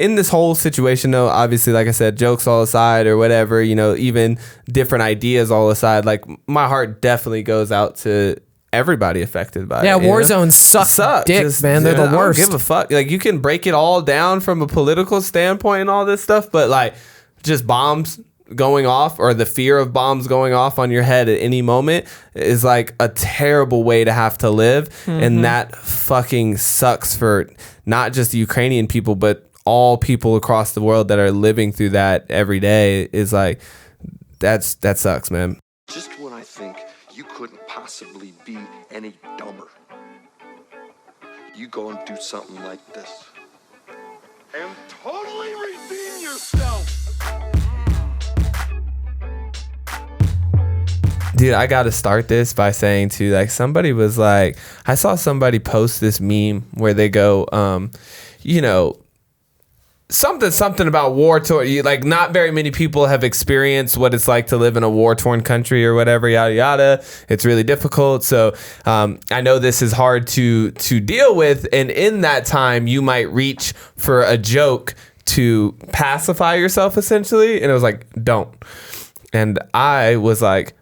in this whole situation, though, obviously, like I said, jokes all aside or whatever, you know, even different ideas all aside, like my heart definitely goes out to everybody affected by it. Yeah, war zones suck dick, man. They're the worst. I don't give a fuck. Like, you can break it all down from a political standpoint and all this stuff, but like just bombs going off or the fear of bombs going off on your head at any moment is like a terrible way to have to live. And that fucking sucks for not just the Ukrainian people, but all people across the world that are living through that every day. Is like, that sucks, man. Just when I think you couldn't possibly be any dumber, you go and do something like this and totally redeem yourself. Dude, I got to start this by saying too, like, somebody was like, I saw somebody post this meme where they go, you know, something about war torn. Like, not very many people have experienced what it's like to live in a war torn country or whatever, yada yada. It's really difficult. So I know this is hard to deal with, and in that time you might reach for a joke to pacify yourself, essentially. And it was like, don't. And I was like,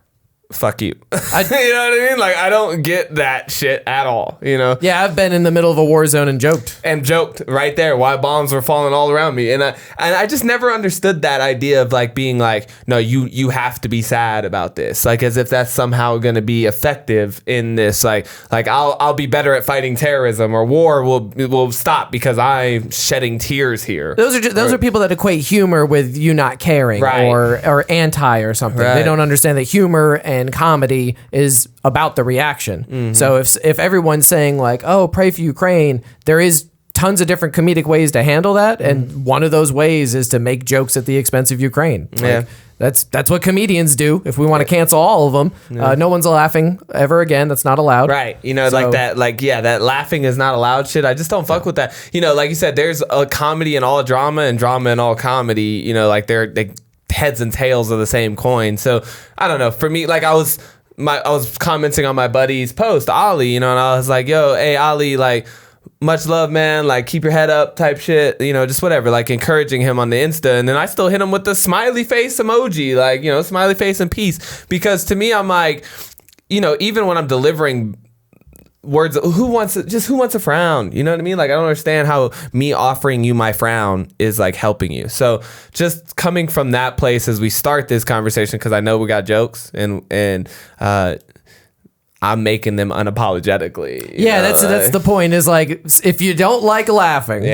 fuck you. You know what I mean? Like, I don't get that shit at all, you know? Yeah, I've been in the middle of a war zone and joked right there while bombs were falling all around me. And I just never understood that idea of like being like, no, you have to be sad about this. Like, as if that's somehow going to be effective in this. Like I'll be better at fighting terrorism, or war will stop because I'm shedding tears here. Those are people that equate humor with you not caring, right, or anti or something. Right. They don't understand that humor and comedy is about the reaction. So if everyone's saying like, oh, pray for Ukraine, there is tons of different comedic ways to handle that, and one of those ways is to make jokes at the expense of Ukraine. Like, that's what comedians do. If we want to cancel all of them, no one's laughing ever again. That's not allowed. Right. You know, like that, like, yeah, that laughing is not allowed shit. I just don't fuck with that. You know, like you said, there's a comedy in all drama and drama in all comedy. You know, like they heads and tails of the same coin. So I don't know. For me, like, I was commenting on my buddy's post, Ali, you know, and I was like, yo, hey, Ali, like, much love, man, like, keep your head up type shit, you know, just whatever, like, encouraging him on the Insta. And then I still hit him with the smiley face emoji, like, you know, smiley face and peace, because to me, I'm like, you know, even when I'm delivering words, who wants a frown? You know what I mean? Like, I don't understand how me offering you my frown is like helping you. So just coming from that place as we start this conversation, because I know we got jokes and I'm making them unapologetically. Yeah, that's the point. Is like, if you don't like laughing,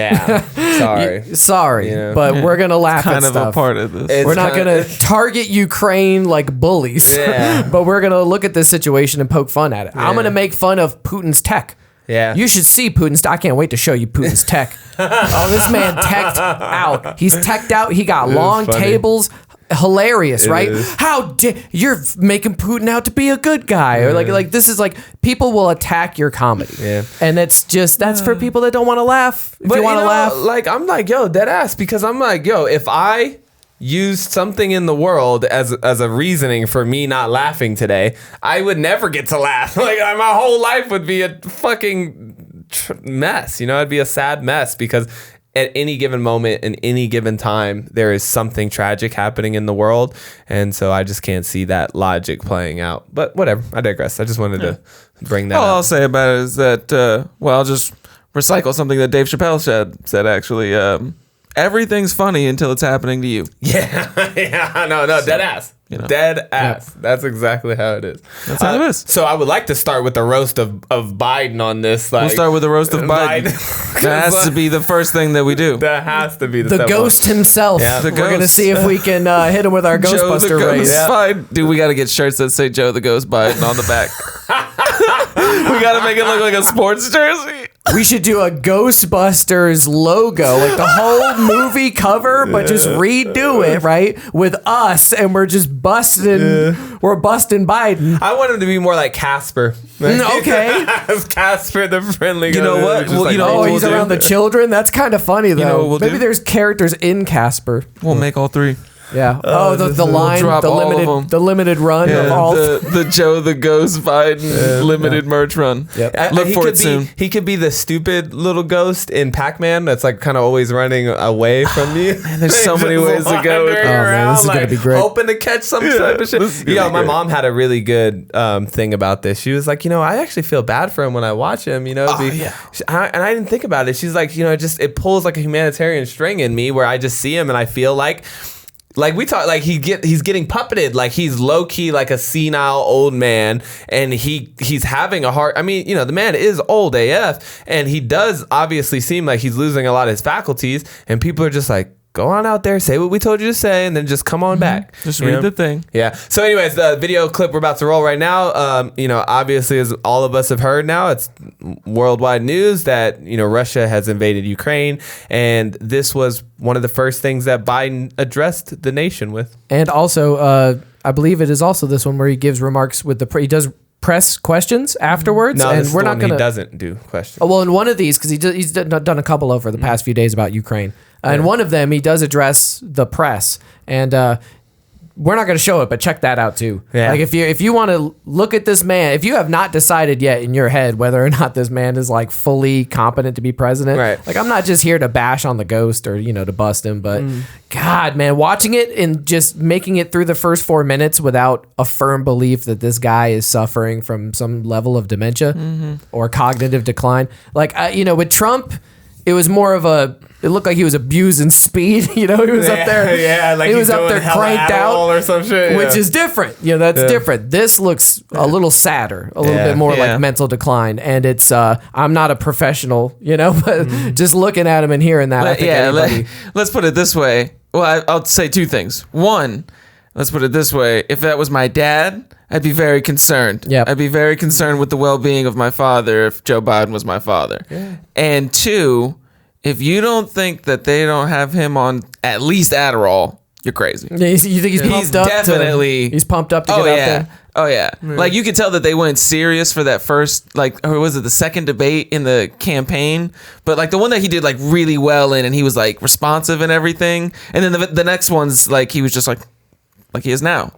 sorry, Yeah. but we're gonna laugh. Kind at of stuff. a part of this. We're not gonna target Ukraine like bullies, but we're gonna look at this situation and poke fun at it. I'm gonna make fun of Putin's tech. Yeah. You should see Putin's. I can't wait to show you Putin's tech. Oh, this man teched out. He's teched out. He got long tables. Hilarious, right? You're making Putin out to be a good guy, or like this is like, people will attack your comedy, and that's for people that don't want to laugh. If you want to laugh, like, I'm like, yo, dead ass, because I'm like, yo, if I used something in the world as a reasoning for me not laughing today, I would never get to laugh. Like, my whole life would be a fucking mess. You know, it'd be a sad mess, because at any given moment, in any given time, there is something tragic happening in the world. And so I just can't see that logic playing out. But whatever, I digress. I just wanted to bring that up. All I'll say about it is that, I'll just recycle something that Dave Chappelle said actually. Everything's funny until it's happening to you. Yeah, no, dead ass. You know. Dead ass. Yep. That's exactly how it is. That's how it is. So I would like to start with the roast of Biden on this. Like, we'll start with the roast of Biden. That has to be the first thing that we do. That has to be the ghost himself. Yeah. We're going to see if we can hit him with our Ghostbuster race. Dude, we got to get shirts that say Joe the Ghost Biden on the back. We got to make it look like a sports jersey. We should do a Ghostbusters logo, like the whole movie cover, but just redo it, right? With us, and we're just busting. We're busting Biden. I want him to be more like Casper. Okay. Casper the friendly ghost. You know what? Well, he's around the children. That's kind of funny, though. Maybe there's characters in Casper. We'll make all three. Yeah. Oh, the line, drop all of them. the limited run of all. The Joe the Ghost Biden limited merch run. Yep. Look He for could it soon. He could be the stupid little ghost in Pac-Man that's like kind of always running away from you. Man, there's so many ways to go with wandering it. Oh, man, this is gonna like, be great. hoping to catch some type of this is shit. gonna Yeah, be my great. mom had a really good thing about this. She was like, I actually feel bad for him when I watch him. And I didn't think about it. She's like, it pulls like a humanitarian string in me where I just see him and I feel like we talk, like he's getting puppeted, like he's low key like a senile old man, and he's having a heart. I mean, the man is old AF, and he does obviously seem like he's losing a lot of his faculties, and people are just like, go on out there, say what we told you to say, and then just come on back. Just read the thing. Yeah. So anyways, the video clip we're about to roll right now, obviously, as all of us have heard now, it's worldwide news that, Russia has invaded Ukraine. And this was one of the first things that Biden addressed the nation with. And also, I believe it is also this one where he gives remarks with he does press questions afterwards. No, and this is we're the not one going he to. doesn't do questions. Well, in one of these, because he's done a couple over the past few days about Ukraine. In one of them, he does address the press, and we're not going to show it, but check that out too. Yeah. Like if you want to look at this man, if you have not decided yet in your head whether or not this man is like fully competent to be president, Right. like I'm not just here to bash on the ghost or to bust him, but God, man, watching it and just making it through the first 4 minutes without a firm belief that this guy is suffering from some level of dementia or cognitive decline. Like with Trump, it was more of it looked like he was abusing speed. He was up there. Yeah, like he he's was up doing there hella cranked Adderall out or some shit. which is different. That's different. This looks a little sadder, a little bit more like mental decline. And it's, I'm not a professional, but just looking at him and hearing that, I think anybody. Let's put it this way. Well, I'll say two things. One, let's put it this way. If that was my dad, I'd be very concerned. Yep. I'd be very concerned with the well-being of my father if Joe Biden was my father. Yeah. And two, if you don't think that they don't have him on at least Adderall, you're crazy. Yeah, you think he's pumped up? He's pumped up to get out there. Oh yeah. Like you could tell that they went serious for that first, or was it the second debate in the campaign? But like the one that he did like really well in, and he was like responsive and everything. And then the next one's like he was just like he is now.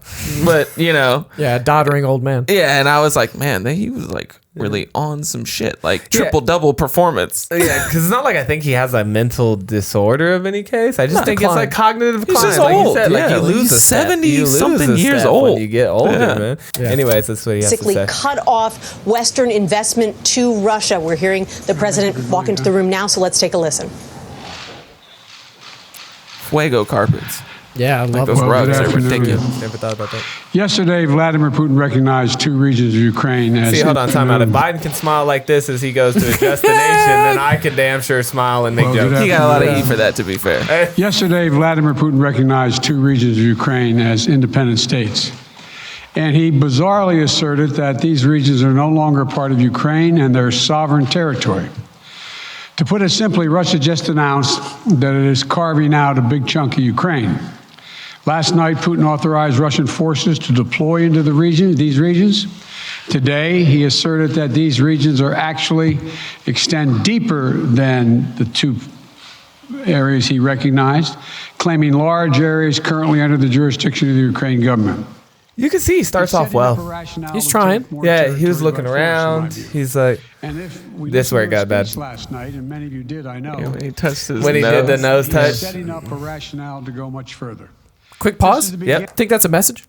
But Yeah, doddering old man. yeah. And I was like, man, he was like really on some shit, like triple double performance. Yeah, because it's not like I think he has a mental disorder of any case. I just think decline. it's like cognitive decline. just like old. you said, like Yeah, you like lose he's a step. 70 You lose something a years step old. when you get older, Yeah. man. Anyways, that's what he has to basically say. cut off Western investment to Russia. We're hearing the president walk into the room now, so let's take a listen. Fuego carpets. Yeah, I love Those it. rugs good are afternoon. ridiculous. Never thought about that. Yesterday, Vladimir Putin recognized two regions of Ukraine as See, hold on, time out. If Biden can smile like this as he goes to address the nation, then I can damn sure smile and make Well, jokes. good He got a lot of Yeah. heat for that, to be fair. Yesterday, Vladimir Putin recognized two regions of Ukraine as independent states. And he bizarrely asserted that these regions are no longer part of Ukraine and their sovereign territory. To put it simply, Russia just announced that it is carving out a big chunk of Ukraine. Last night, Putin authorized Russian forces to deploy into these regions. Today, he asserted that these regions actually extend deeper than the two areas he recognized, claiming large areas currently under the jurisdiction of the Ukraine government. You can see he starts off well. He's trying. Yeah, he was looking around. He's like, this where it got bad. Last night, and many of you did, I know. When he touched his When he did the nose He's touch. setting up a rationale to go much further. Quick pause. Yep. Think that's a message?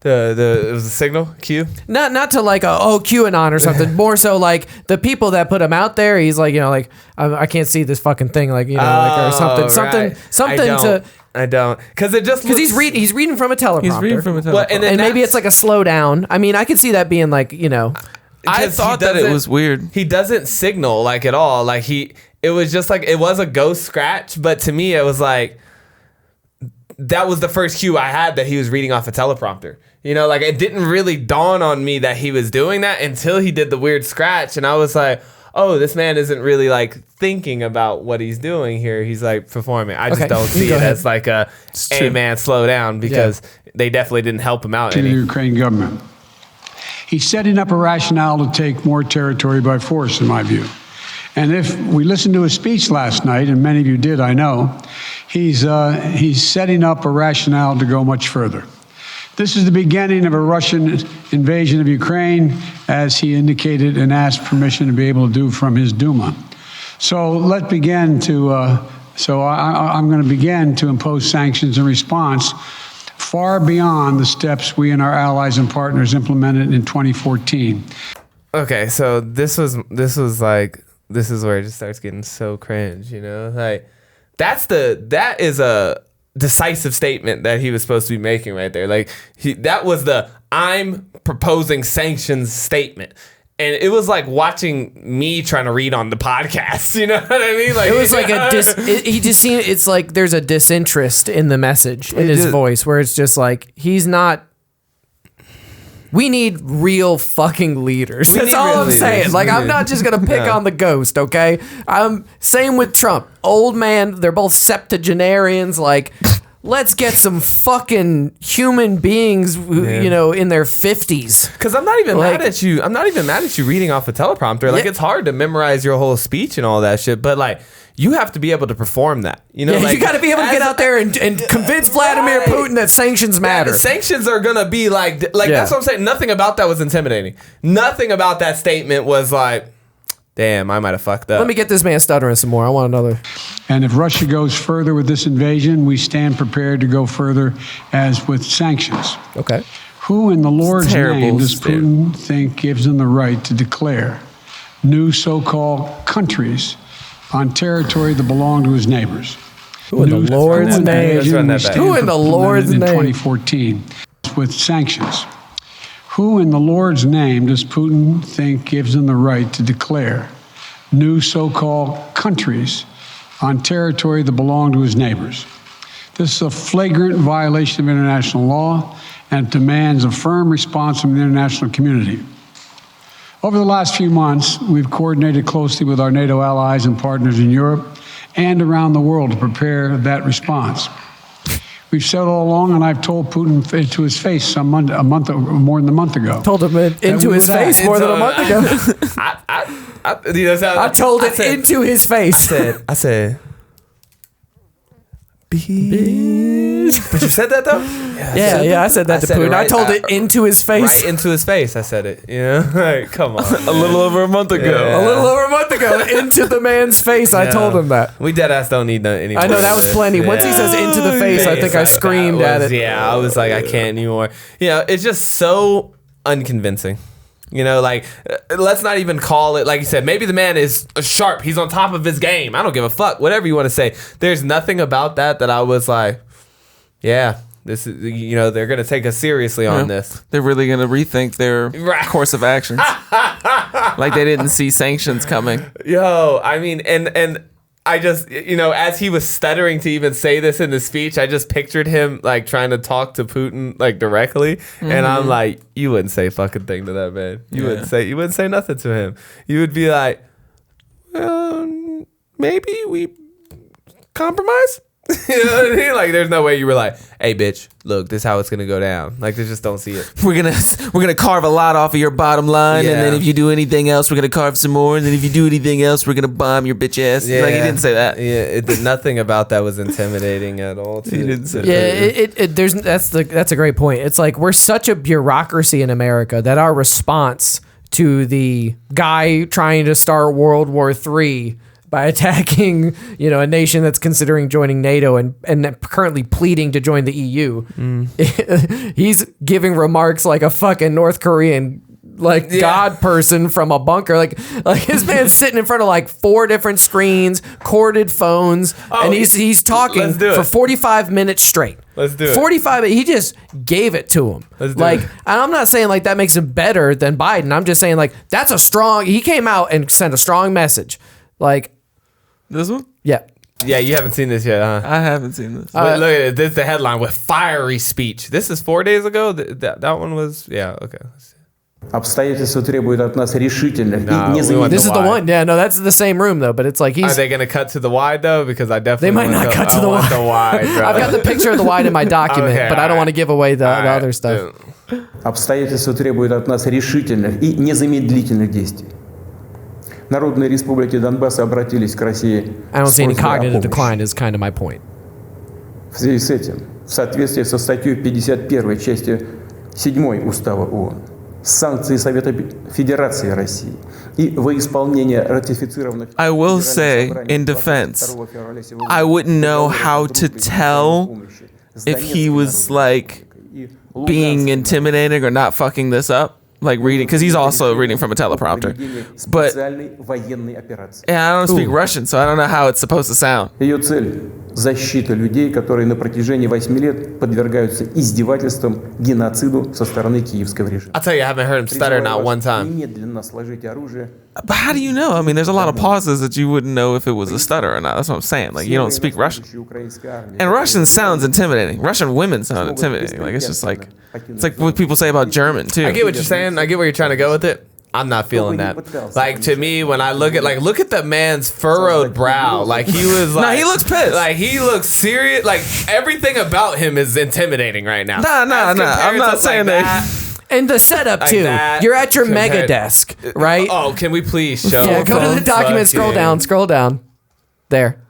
It was a signal cue. Not to like QAnon or something. More so like the people that put him out there. He's like I can't see this fucking thing or something something I don't because it just because he's reading from a teleprompter. He's reading from a teleprompter. Well, and then maybe that's- it's like a slowdown. I mean, I could see that being like because I he thought that it doesn't- was weird. He doesn't signal like at all. Like it was just like it was a ghost scratch, but to me it was like that was the first cue I had that he was reading off a teleprompter. Like it didn't really dawn on me that he was doing that until he did the weird scratch, and I was like, oh, this man isn't really like thinking about what he's doing here. He's like performing. I just Okay, don't see go it ahead. as like hey man, slow down, because they definitely didn't help him out To the any. Ukraine government. He's setting up a rationale to take more territory by force, in my view. And if we listened to his speech last night, and many of you did, I know, he's setting up a rationale to go much further. This is the beginning of a Russian invasion of Ukraine, as he indicated and asked permission to be able to do from his Duma. So let's begin to, I'm going to begin to impose sanctions in response far beyond the steps we and our allies and partners implemented in 2014. Okay, so this is where it just starts getting so cringe, you know? Like that is a decisive statement that he was supposed to be making right there. Like that was the I'm proposing sanctions statement. And it was like watching me trying to read on the podcast, you know what I mean? Like it was like he just seemed, it's like there's a disinterest in the message in his voice where it's just like he's not. We need real fucking leaders. That's all I'm saying. Like, I'm not just going to pick on the ghost, okay? Same with Trump. Old man, they're both septuagenarians. Like, let's get some fucking human beings, you know, in their 50s. Because I'm not even mad at you. I'm not even mad at you reading off a teleprompter. Like, it's hard to memorize your whole speech and all that shit. But, like, you have to be able to perform that. You know, yeah, like, you got to be able to get out there and convince Vladimir Putin that sanctions matter. Yeah, sanctions are gonna be like that's what I'm saying. Nothing about that was intimidating. Nothing about that statement was like, damn, I might have fucked up. Let me get this man stuttering some more. I want another. And if Russia goes further with this invasion, we stand prepared to go further as with sanctions. Okay. Who in the Lord's name does Putin think gives him the right to declare new so-called countries on territory that belong to his neighbors? Who in the Lord's name? Who in the Lord's name? In 2014, with sanctions. Who in the Lord's name does Putin think gives him the right to declare new so-called countries on territory that belong to his neighbors? This is a flagrant violation of international law, and it demands a firm response from the international community. Over the last few months, we've coordinated closely with our NATO allies and partners in Europe and around the world to prepare that response. We've said all along, and I've told Putin to his face more than a month ago. Told him into his face more than a month ago. I told it into his face. I said, bitch. But you said that though? Yeah, I said that to Putin. I told it into his face. Right into his face, I said it. You know? Like, come on. A little over a month ago. Yeah. A little over a month ago, into the man's face, I told him that. We dead ass don't need any. I know, that was plenty. Once he says into the face, I think I screamed at it. Yeah, I was like, I can't anymore. You know, it's just so unconvincing. You know, like, let's not even call it, like you said, maybe the man is sharp. He's on top of his game. I don't give a fuck. Whatever you want to say. There's nothing about that I was like, yeah, this is, you know, they're going to take us seriously on this. They're really going to rethink their course of actions. Like they didn't see sanctions coming. Yo, I mean, and I just, you know, as he was stuttering to even say this in the speech, I just pictured him like trying to talk to Putin like directly, and I'm like, you wouldn't say a fucking thing to that man. You wouldn't say nothing to him. You would be like, well, maybe we compromise. You know what I mean? Like, there's no way you were like, hey, bitch, look, this is how it's gonna go down. Like, they just don't see it. We're gonna carve a lot off of your bottom line, and then if you do anything else, we're gonna carve some more, and then if you do anything else, we're gonna bomb your bitch ass. Like, he didn't say that. Yeah, nothing about that was intimidating at all. He didn't say that. That's a great point. It's like we're such a bureaucracy in America that our response to the guy trying to start World War III by attacking, you know, a nation that's considering joining NATO and currently pleading to join the EU. He's giving remarks like a fucking North Korean God person from a bunker. Like his man's sitting in front of like 4 different screens, corded phones, and he's talking for 45 minutes straight. Let's do it. 45. He just gave it to him. And I'm not saying like that makes him better than Biden. I'm just saying like that's a strong. He came out and sent a strong message. Like this one. Yeah. Yeah, you haven't seen this yet, huh? I haven't seen this. Look at it. This is the headline with fiery speech. This is 4 days ago. That one was, yeah, okay. Обстоятельства требуют от нас решительных и незамедлительных. This is the one. Yeah, no, that's the same room though, but it's like he's. Are they gonna cut to the wide though? Because I definitely. They might not cut to the wide. I've got the picture of the wide in my document, but I don't want to give away the other stuff. Обстоятельства требуют от нас решительных и незамедлительных действий. Народные республики Донбасса обратились к России. I don't see any cognitive decline is kind of my point. В связи с этим, в соответствии со статьей 51 частью 7 Устава ООН, санкции Совета Федерации России и во исполнение ратифицированных... I will say, in defense, I wouldn't know how to tell if he was like being intimidating or not fucking this up. Like reading, because he's also reading from a teleprompter. But yeah, I don't speak Russian, so I don't know how it's supposed to sound. Ее цель – защита людей, которые на протяжении 8 лет подвергаются издевательствам, геноциду со стороны киевского режима. I'll tell you, I haven't heard him stutter not one time. Немедленно сложить оружие. But how do you know? I mean, there's a lot of pauses that you wouldn't know if it was a stutter or not. That's what I'm saying. Like, you don't speak Russian. And Russian sounds intimidating. Russian women sound intimidating. Like, it's just like, it's like what people say about German, too. I get what you're saying. I get where you're trying to go with it. I'm not feeling that. Like, to me, when I look at the man's furrowed brow. Like, he was like... Nah, he looks pissed. Like, he looks serious. Like, everything about him is intimidating right now. Nah. I'm not saying that. And the setup Like too. that You're at your compared- mega desk, right? Oh, can we please show? Yeah, go to the document, scroll down. There.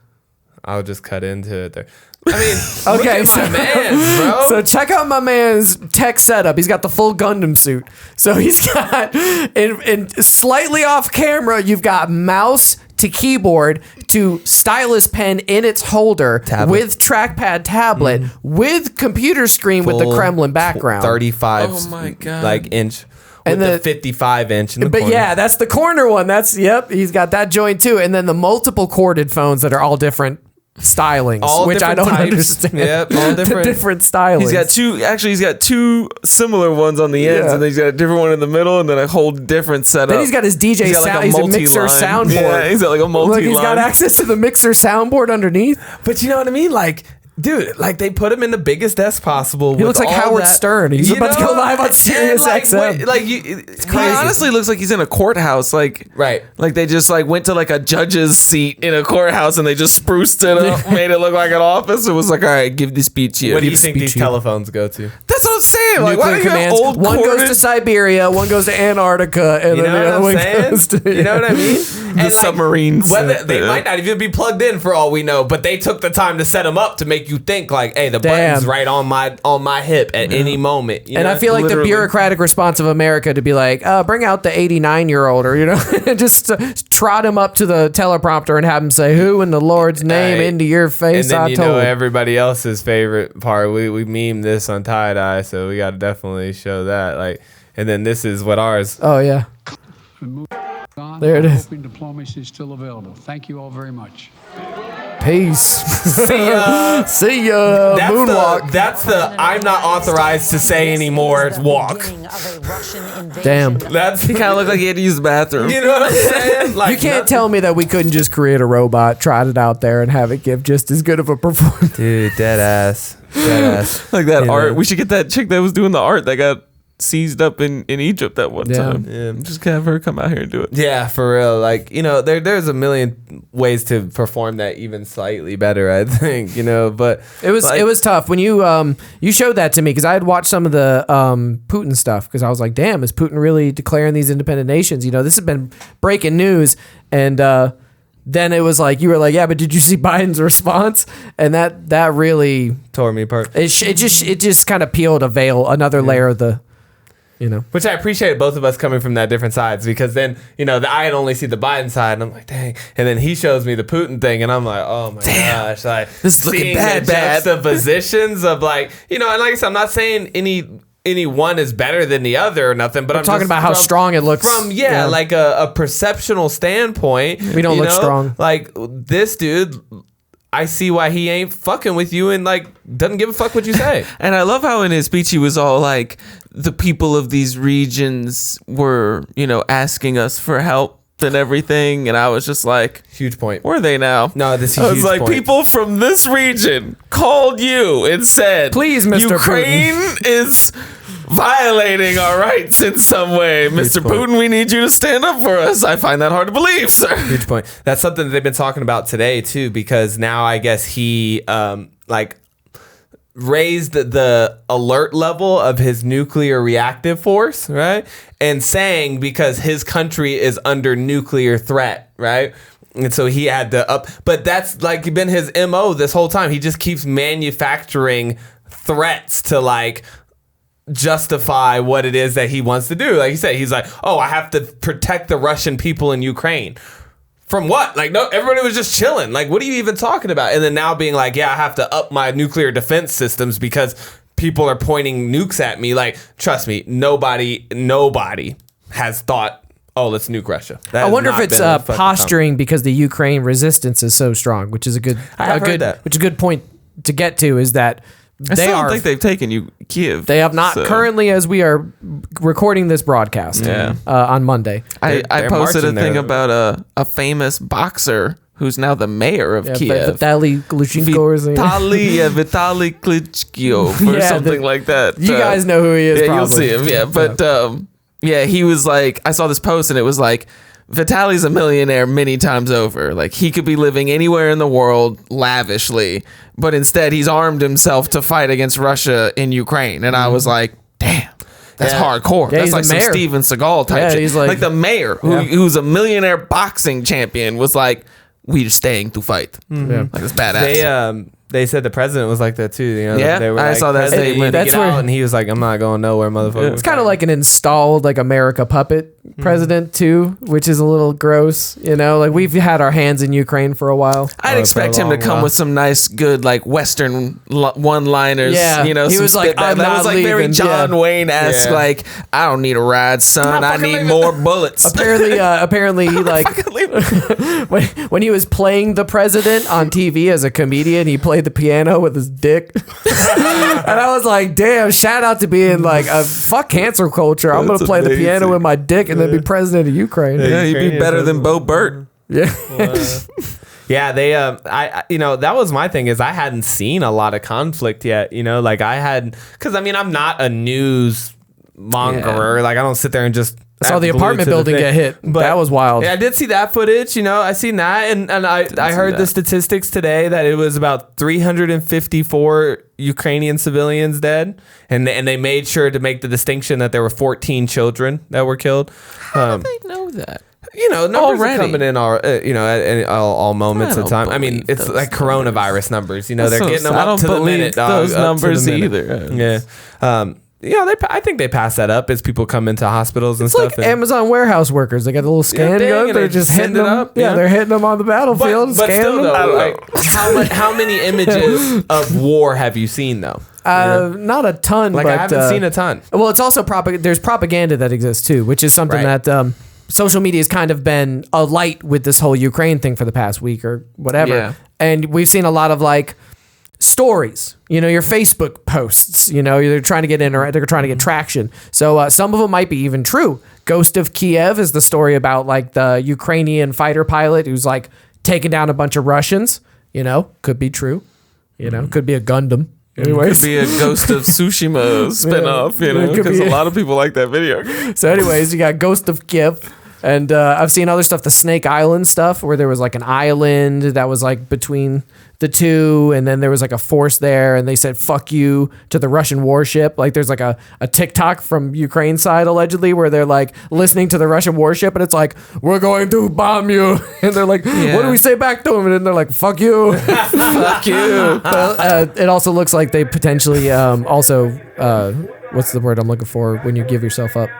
I'll just cut into it there. I mean, Okay, look at my man, bro. So check out my man's tech setup. He's got the full Gundam suit. So he's got, in slightly off camera, you've got mouse to keyboard to stylus pen in its holder Tablet. with trackpad tablet with computer screen with the Full Kremlin background. 35 Oh my God. like inch And with the the- 55 inch in the But corner. yeah, that's the corner one. He's got that joint too. And then the multiple corded phones that are all different stylings, All which I different don't types. understand. Yep, all The different. different stylings. He's got two similar ones on the ends, Yeah. and then he's got a different one in the middle, and then a whole different setup. Then he's got his DJ He's got like sound. a He's a mixer multi-line. soundboard. Yeah, he's got like a multi-line. Look, he's got access to the mixer soundboard underneath. But you know what I mean? Like, dude, like they put him in the biggest desk possible. He looks like Howard Stern. He's about to go live on Sirius XM. He honestly looks like he's in a courthouse. Like, Right. Like they just like went to like a judge's seat in a courthouse and they just spruced it up, made it look like an office. It was like, all right, give this speech here. What do you Give think speech these here. telephones go to? That's what I'm saying. Like, why Nuclear do you have commands. old One goes corded- to Siberia, one goes to Antarctica, and You then know the what other I'm one saying? goes to You know what I mean? And submarines. Whether they Yeah. might not even be plugged in for all we know, but they took the time to set them up to make you think like, hey, the Damn. button's right on my hip at any moment. You And know? I feel like literally. the bureaucratic response of America to be like, bring out the 89-year-old, or just trot him up to the teleprompter and have him say, "Who in the Lord's name Hey, into your face?" And then I you told. know everybody else's favorite part. We meme this on TAID3I, so we got to definitely show that. Like, and then this is what ours. Oh yeah. On. There it I'm is. hoping diplomacy is still available. Thank you all very much. Peace. See ya. See ya. Moonwalk. That's the I'm not authorized to say anymore walk. Damn. That's He kind of looked like he had to use the bathroom. you know what I'm saying? Like You can't tell me that we couldn't just create a robot, trot it out there, and have it give just as good of a performance. dude, dead ass. Like that You art. know. We should get that chick that was doing the art that got seized up in Egypt that one Yeah. time. Yeah. Just have her come out here and do it. Yeah, for real. Like, you know, there's a million ways to perform that even slightly better, I think, you know, but It was tough when you showed that to me, because I had watched some of the Putin stuff, because I was like, damn, is Putin really declaring these independent nations? You know, this has been breaking news, and then it was like, you were like, yeah, but did you see Biden's response? And that really tore me apart. it just kind of peeled another layer of the, you know. Which I appreciated both of us coming from that different sides, because then, you know, I had only seen the Biden side and I'm like, dang. And then he shows me the Putin thing and I'm like, oh my gosh. Like, This is looking seeing bad, the bad. juxtapositions of like, you know, and like I said, I'm not saying any one is better than the other or nothing, but I'm talking just about how strong it looks. from like a perceptional standpoint. We don't you look know? strong. Like this dude, I see why he ain't fucking with you and like doesn't give a fuck what you say. And I love how in his speech he was all like, the people of these regions were, you know, asking us for help and everything. And I was just like, Huge point. where are they now? No, this is a I was huge like, point. people from this region called you and said, Please, Mr. Ukraine is violating our rights in some way. Mr. point. Putin, we need you to stand up for us. I find that hard to believe, sir. Huge point. That's something that they've been talking about today too, because now I guess he like raised the alert level of his nuclear reactive force, right? And saying because his country is under nuclear threat, right? And so he had to up, but that's like been his MO this whole time. He just keeps manufacturing threats to like justify what it is that he wants to do. Like he said, he's like, oh, I have to protect the Russian people in Ukraine. From what? Like, no, everybody was just chilling. Like, what are you even talking about? And then now being like, yeah, I have to up my nuclear defense systems because people are pointing nukes at me. Like, trust me, nobody has thought, oh, let's nuke Russia. I wonder if it's posturing because the Ukraine resistance is so strong, which is a good point to get to, is that I don't think they've taken Kyiv. They have not currently, as we are recording this broadcast on Monday. I posted a thing about a famous boxer who's now the mayor of Kyiv. Vitali Klitschko. Vitali Klitschko or something like that. You guys know who he is, yeah, probably. You'll see him. Yeah, but he was like, I saw this post and it was like, Vitali's a millionaire many times over. Like, he could be living anywhere in the world lavishly, but instead he's armed himself to fight against Russia in Ukraine. And I was like, damn, that's hardcore. Yeah, that's like some Steven Seagal type shit. He's like the mayor who's a millionaire boxing champion was like, we're staying to fight. Like, it's badass. They said the president was like that too. You know, yeah, they were I saw that statement. That's where, and he was like, "I'm not going nowhere, motherfucker." It's kind of like an installed like America puppet president too, which is a little gross. You know, like we've had our hands in Ukraine for a while. I'd expect him to come with some nice, good like Western one-liners. Yeah, you know, he was like, that was like very John Wayne-esque. Like, I don't need a ride, son. I need more bullets. Apparently, he like when he was playing the president on TV as a comedian, he played the piano with his dick. And I was like, damn, shout out to being like, fuck cancer culture. I'm going to play the piano with my dick and then be president of Ukraine. Yeah, you'd be better than Bo Burt. Yeah. Yeah, they that was my thing, is I hadn't seen a lot of conflict yet, you know, like because I'm not a news mongerer. Like, I don't sit there and just I saw the apartment building get hit. But that was wild. Yeah, I did see that footage. You know, I seen that, and I heard the statistics today that it was about 354 Ukrainian civilians dead, and they made sure to make the distinction that there were 14 children that were killed. How do they know that? You know, numbers are coming in at all moments of time. I mean, it's like coronavirus numbers. You know, they're getting them up to the minute. Those numbers either. Yeah. Yeah, I think they pass that up as people come into hospitals and stuff. It's like Amazon warehouse workers. They got a little scan gun. They're just hitting them up. Yeah, they're hitting them on the battlefield. But still, though, like, how many images of war have you seen, though? Not a ton. Like, but, I haven't seen a ton. Well, it's also there's propaganda that exists too, which is something that social media has kind of been alight with this whole Ukraine thing for the past week or whatever. Yeah. And we've seen a lot of like stories, you know, your Facebook posts, you know, they're trying to get they're trying to get traction. So some of them might be even true. Ghost of Kyiv is the story about like the Ukrainian fighter pilot who's like taking down a bunch of Russians, you know, could be true, you know, could be a Gundam. Anyways. Could be a Ghost of Tsushima spinoff, you know, because a lot of people like that video. So anyways, you got Ghost of Kyiv. And I've seen other stuff, the Snake Island stuff, where there was like an island that was like between the two, and then there was like a force there, and they said "fuck you" to the Russian warship. Like there's like a TikTok from Ukraine side allegedly where they're like listening to the Russian warship, and it's like, "We're going to bomb you," and they're like, "What do we say back to them?" And then they're like, "Fuck you, fuck you." But, it also looks like they potentially also what's the word I'm looking for when you give yourself up?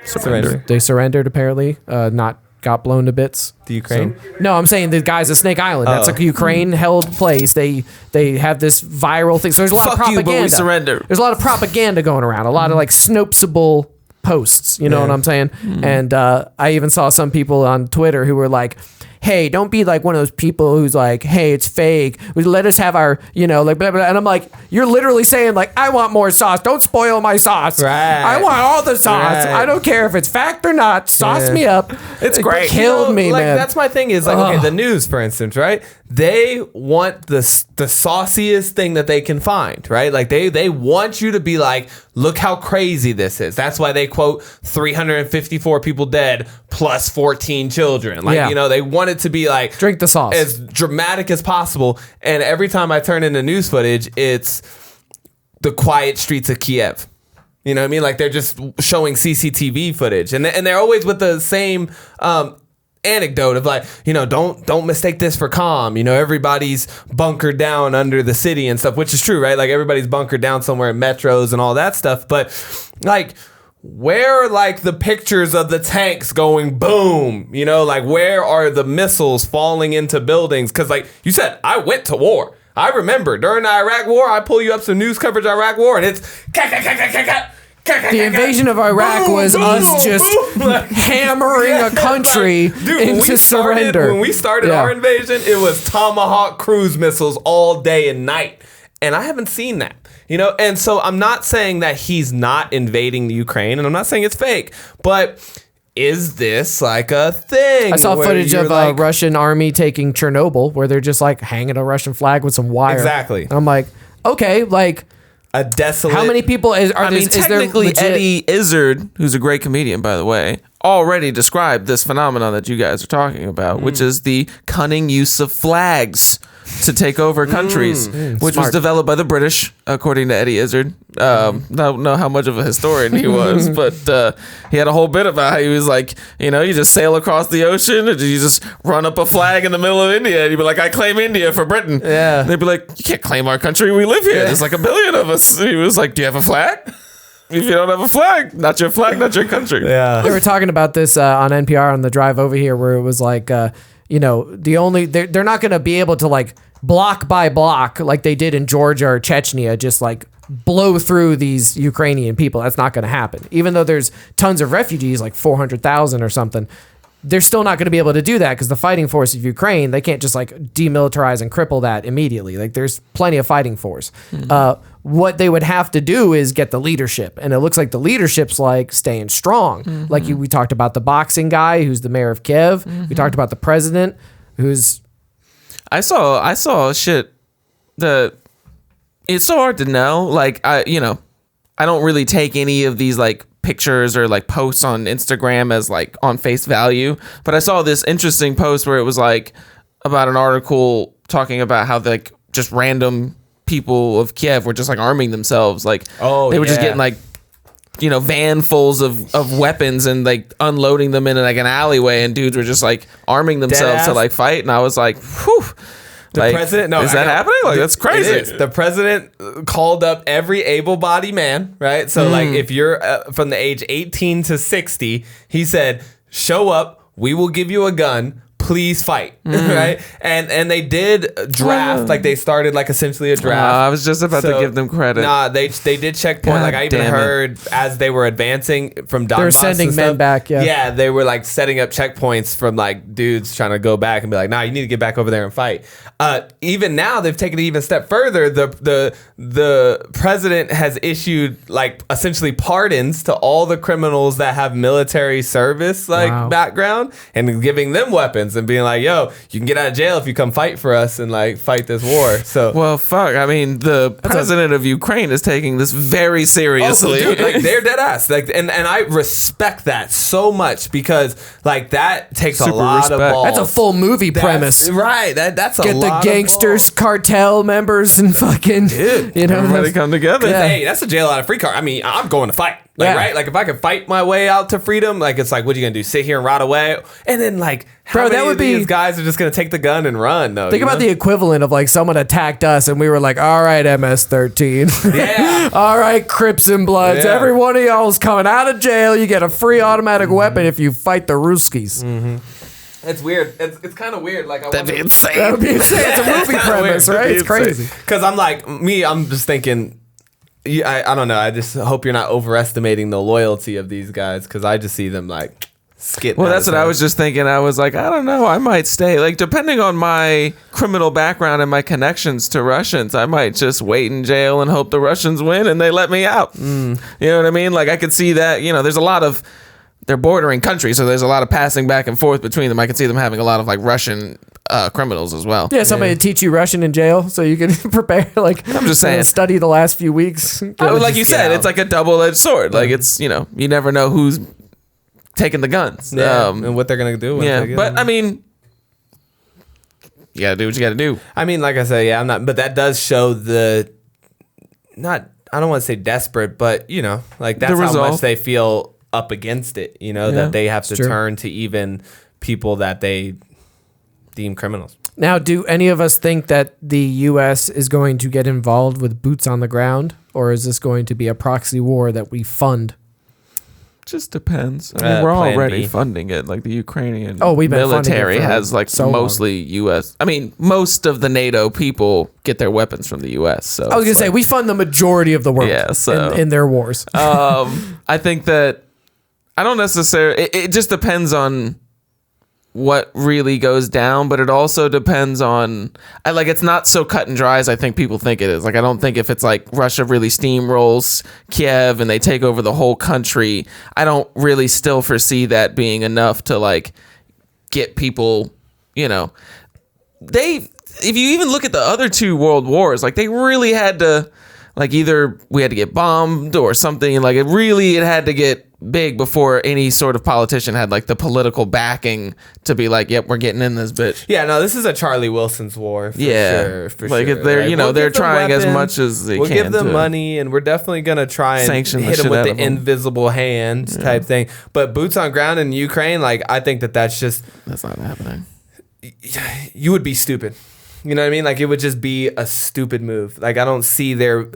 Surrender. They surrendered apparently, not got blown to bits. The Ukraine? So, no, I'm saying the guys at Snake Island. That's like a Ukraine-held place. They have this viral thing. So there's a lot of propaganda. You, but we surrender. There's a lot of propaganda going around. A lot of like Snopesable posts. You know what I'm saying? And I even saw some people on Twitter who were like, hey, don't be like one of those people who's like, hey, it's fake. Let us have our, you know, like, blah, blah. And I'm like, you're literally saying like, I want more sauce. Don't spoil my sauce. Right. I want all the sauce. Right. I don't care if it's fact or not. Sauce me up. It's great. Killed me, like, man. That's my thing is like, okay, the news, for instance, right? They want the sauciest thing that they can find, right? Like they want you to be like, look how crazy this is. That's why they quote 354 people dead plus 14 children. Like, you know, they want it to be like, drink the sauce, as dramatic as possible. And every time I turn into news footage, it's the quiet streets of Kyiv. You know what I mean? Like they're just showing CCTV footage, and they're always with the same anecdote of like, don't mistake this for calm. Everybody's bunkered down under the city and stuff, which is true, right? Like everybody's bunkered down somewhere in metros and all that stuff. But like, where are like the pictures of the tanks going boom? Like where are the missiles falling into buildings? Because like you said, I went to war. I remember during the Iraq war, I pull you up some news coverage of Iraq war, and it's the invasion of Iraq was us just hammering a country into surrender. When we started our invasion, it was Tomahawk cruise missiles all day and night. And I haven't seen that, And so I'm not saying that he's not invading the Ukraine, and I'm not saying it's fake, but is this like a thing? I saw footage of a Russian army taking Chernobyl where they're just like hanging a Russian flag with some wire. Exactly. And I'm like, okay, like a desolate. How many people is technically there Eddie Izzard, who's a great comedian, by the way, already described this phenomenon that you guys are talking about, which is the cunning use of flags to take over countries, which was developed by the British, according to Eddie Izzard. I don't know how much of a historian he was, but he had a whole bit about how he was like, you just sail across the ocean and you just run up a flag in the middle of India and you'd be like, I claim India for Britain. Yeah. And they'd be like, you can't claim our country. We live here. There's like a billion of us. And he was like, do you have a flag? If you don't have a flag, not your flag, not your country. Yeah. They were talking about this on NPR on the drive over here, where it was like, they're not going to be able to like block by block like they did in Georgia or Chechnya, just like blow through these Ukrainian people. That's not going to happen. Even though there's tons of refugees, like 400,000 or something, they're still not going to be able to do that because the fighting force of Ukraine, they can't just like demilitarize and cripple that immediately. Like there's plenty of fighting force. What they would have to do is get the leadership. And it looks like the leadership's like staying strong. Like we talked about the boxing guy who's the mayor of Kyiv. We talked about the president who's... I saw shit that it's so hard to know. Like I don't really take any of these like pictures or like posts on Instagram as like on face value, but I saw this interesting post where it was like about an article talking about how like just random people of Kiev were just like arming themselves. Like they were just getting like vanfuls of weapons and like unloading them in like an alleyway, and dudes were just like arming themselves to like fight. And I was like, whew. The president, is that happening? Like, that's crazy. It is. The president called up every able-bodied man, right? So like if you're from the age 18 to 60, he said, show up, we will give you a gun, please fight, right? And they did draft, like they started like essentially a draft. I was just about to give them credit. Nah, they did checkpoint. Like I even heard as they were advancing from Donbass, they're sending men back. Yeah, they were like setting up checkpoints from like dudes trying to go back and be like, nah, you need to get back over there and fight. Even now they've taken it even a step further. The president has issued like essentially pardons to all the criminals that have military service background and giving them weapons and being like, yo, you can get out of jail if you come fight for us and like fight this war. So well, fuck. I mean, the president of Ukraine is taking this very seriously. Dude, like they're dead ass. Like, and I respect that so much because like that takes a lot of balls. That's a full movie premise, right? That's get a lot the gangsters, cartel members, and fucking everybody come together. Yeah. Hey, that's a jail out of free card. I mean, I'm going to fight. Like, right? Like, if I could fight my way out to freedom, like, it's like, what are you going to do? Sit here and rot away? And then, like, how many of these guys are just going to take the gun and run, though? Think about the equivalent of, like, someone attacked us and we were like, all right, MS-13. Yeah. All right, Crips and Bloods. Yeah. Every one of y'all's coming out of jail. You get a free automatic weapon if you fight the Ruskies. It's weird. It's kind of weird. Like, That'd be insane. That would be insane. It's a movie premise, right? It's crazy. Because I'm like, I'm just thinking... I don't know. I just hope you're not overestimating the loyalty of these guys because I just see them like skitting. Well, that's what I was just thinking. I was like, I don't know. I might stay. Like, depending on my criminal background and my connections to Russians, I might just wait in jail and hope the Russians win and they let me out. You know what I mean? Like, I could see that. There's a lot of... They're bordering countries, so there's a lot of passing back and forth between them. I can see them having a lot of like Russian criminals as well. Yeah, somebody to teach you Russian in jail so you can prepare. Like, I'm just saying, study the last few weeks. Like you said, it's like a double-edged sword. Like it's you never know who's taking the guns, and what they're gonna do. But I mean, you gotta do what you gotta do. I mean, like I said, I'm not, but that does show I don't want to say desperate, but like that's how much they feel up against it, that they have to turn to even people that they deem criminals. Now, do any of us think that the U.S. is going to get involved with boots on the ground, or is this going to be a proxy war that we fund? Just depends. I mean, we're Plan already B. funding it. Like the Ukrainian we've been funding it military for has like so long. mostly U.S. I mean, most of the NATO people get their weapons from the U.S. So I was going to say, we fund the majority of the world Yeah, so- in their wars. I think that I don't necessarily. It just depends on what really goes down, but it also depends on. It's not so cut and dry as I think people think it is. Like, I don't think if it's like Russia really steamrolls Kyiv and they take over the whole country, I don't really still foresee that being enough to like get people. You know, if you even look at the other two world wars, like they really had to. Like either we had to get bombed or something. Like it had to get big before any sort of politician had like the political backing to be like, yep, we're getting in this bitch. Yeah, no, this is a Charlie Wilson's war. For sure. Like sure. they're, We'll they're give them trying as weapons, much as they we'll can. We'll give them to money, and we're definitely gonna try and sanction the hit them shit with out the of them. invisible hand type thing. But boots on ground in Ukraine, like I think that's just That's not happening. you would be stupid. You know what I mean? Like it would just be a stupid move. Like I don't see there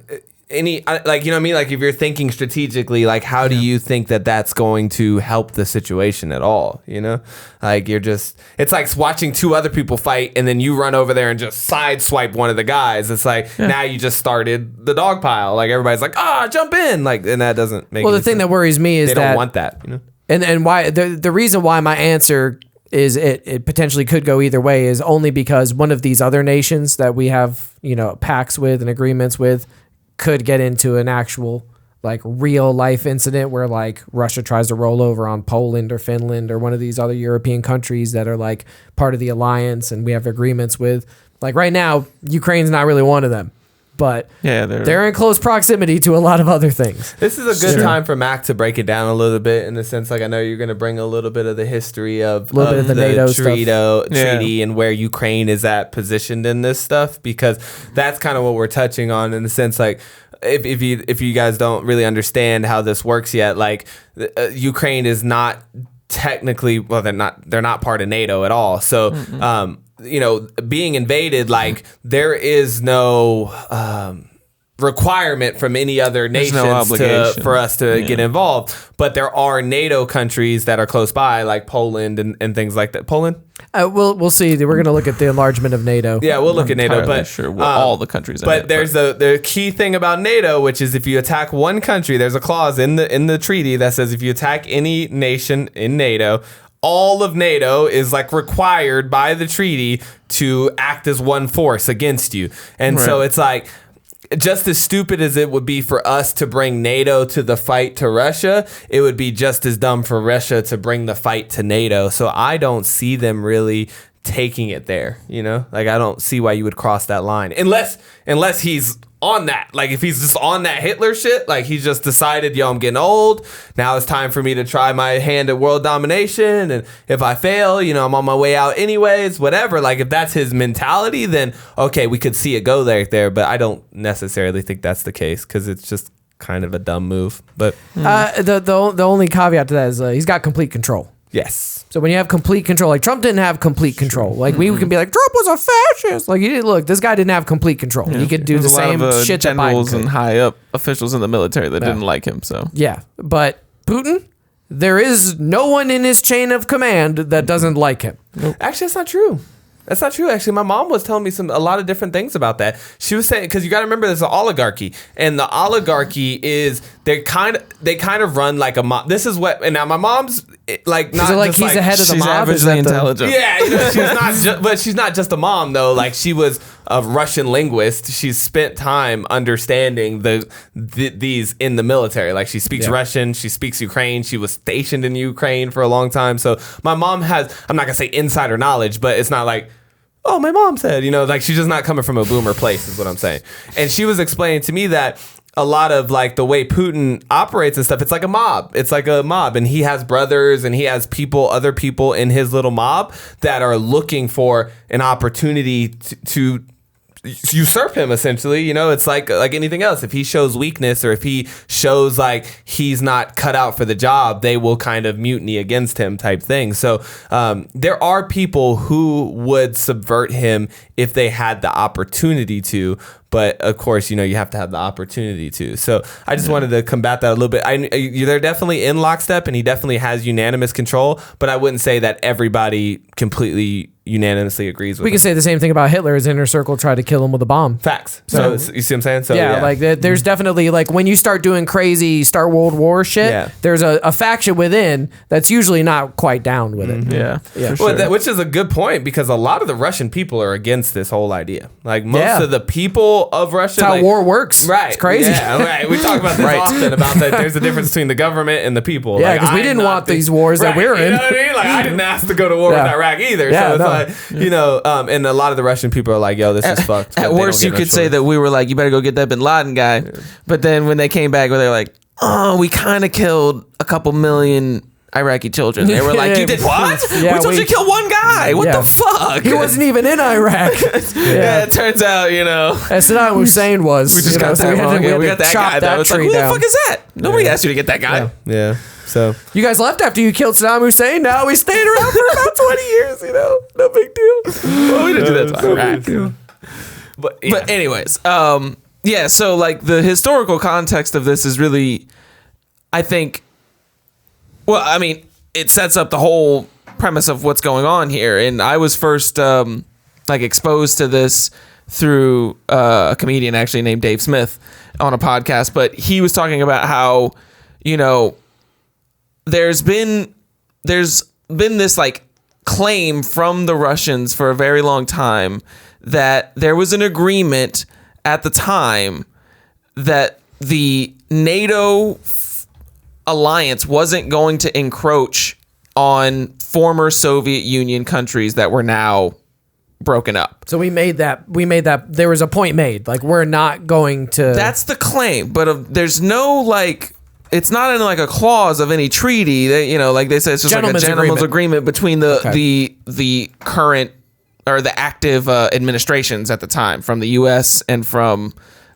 any like, you know what I mean? Like if you're thinking strategically, like how do you think that's going to help the situation at all? You know, like it's like watching two other people fight and then you run over there and just sideswipe one of the guys. It's like now you just started the dog pile. Like everybody's like, jump in. Like, and that doesn't make Well, any the thing sense. that worries me is They don't want that, you know? And why the reason why my answer is it potentially could go either way is only because one of these other nations that we have, pacts with and agreements with could get into an actual like real life incident where like Russia tries to roll over on Poland or Finland or one of these other European countries that are like part of the alliance and we have agreements with. Like right now, Ukraine's not really one of them. But they're in close proximity to a lot of other things. This is a good time for Mac to break it down a little bit in the sense, like I know you're going to bring a little bit of the history of the NATO treaty and where Ukraine is positioned in this stuff, because that's kind of what we're touching on in the sense, like if you guys don't really understand how this works yet, like Ukraine is not technically, well, they're not part of NATO at all. So, being invaded, like there is no requirement from any other nations for us to get involved. But there are NATO countries that are close by, like Poland and things like that. Poland? We'll see. We're going to look at the enlargement of NATO. Yeah, we'll look at NATO. But sure, all the countries. But there's the key thing about NATO, which is if you attack one country, there's a clause in the treaty that says if you attack any nation in NATO, all of NATO is like required by the treaty to act as one force against you. And so it's like, just as stupid as it would be for us to bring NATO to the fight to Russia, it would be just as dumb for Russia to bring the fight to NATO. So I don't see them really taking it there, Like I don't see why you would cross that line unless he's on that. Like if he's just on that Hitler shit, like he's just decided, I'm getting old. Now it's time for me to try my hand at world domination. And if I fail, I'm on my way out anyways, whatever. Like if that's his mentality, then okay, we could see it go there. But I don't necessarily think that's the case because it's just kind of a dumb move. But the only caveat to that is he's got complete control. Yes. So when you have complete control, like Trump didn't have complete control. Like we can be like, Trump was a fascist. Like look, this guy didn't have complete control. He could do the same shit that Biden generals could. And high up officials in the military that didn't like him. So yeah, but Putin, there is no one in his chain of command that doesn't like him. Actually, that's not true. That's not true. Actually, my mom was telling me a lot of different things about that. She was saying, because you got to remember there's an oligarchy, and the oligarchy is they kind of run like a mob. This is what, and now my mom's like not like just he's the head of the she's mob. averagely intelligent. Yeah, she's not, but she's not just a mom though. Like she was a Russian linguist. She's spent time understanding these in the military. Like she speaks Russian, she speaks Ukraine. She was stationed in Ukraine for a long time. So my mom has, I'm not gonna say insider knowledge, but it's not like, oh, my mom said, like she's just not coming from a boomer place is what I'm saying. And she was explaining to me that a lot of like the way Putin operates and stuff, it's like a mob. It's like a mob, and he has brothers and he has other people in his little mob that are looking for an opportunity to usurp him essentially. You know, it's like anything else. If he shows weakness or if he shows like he's not cut out for the job, they will kind of mutiny against him type thing. So there are people who would subvert him if they had the opportunity to. But of course, you know, you have to have the opportunity to. So I just wanted to combat that a little bit. They're definitely in lockstep, and he definitely has unanimous control. But I wouldn't say that everybody completely unanimously agrees with We him. can say the same thing about Hitler. His inner circle tried to kill him with a bomb. Facts. So you see what I'm saying? So yeah, like there's definitely like when you start doing crazy start World War shit, there's a faction within that's usually not quite down with it. Yeah. Well, which is a good point because a lot of the Russian people are against this whole idea. Like most of the people of Russia, that's how war works. Right. It's crazy. Yeah, right. We talk about this often about that. There's a difference between the government and the people. Yeah, because we didn't want these wars that we're in. You know what I mean? Like I didn't ask to go to war with Iraq either. Yeah, so it's like, you know, and a lot of the Russian people are like, yo, this is fucked. At worst, you could say that we were like, you better go get that bin Laden guy. Yeah. But then when they came back, they're like, oh, we kind of killed a couple million Iraqi children. They were like, you did what? Yeah, we told you to kill one guy. What the fuck? He wasn't even in Iraq. It turns out, you know. And Saddam Hussein was. We just got that wrong. We got that guy. That was like, who the fuck is that? Nobody asked you to get that guy. Yeah. So you guys left after you killed Saddam Hussein. Now we stayed around for about 20 years. You know, no big deal. Well, we didn't do that to Iraq. But anyways, so like the historical context of this is really, I think, well, I mean, it sets up the whole premise of what's going on here. And I was first like exposed to this through a comedian actually named Dave Smith on a podcast, but he was talking about how, you know, there's been this like claim from the Russians for a very long time that there was an agreement at the time that the NATO alliance wasn't going to encroach on former Soviet Union countries that were now broken up. So we made that there was a point made, like we're not going to. That's the claim, but there's no like, it's not in like a clause of any treaty that, you know, like they said, it's just like a gentleman's agreement between the current or the active administrations at the time from the U.S. and from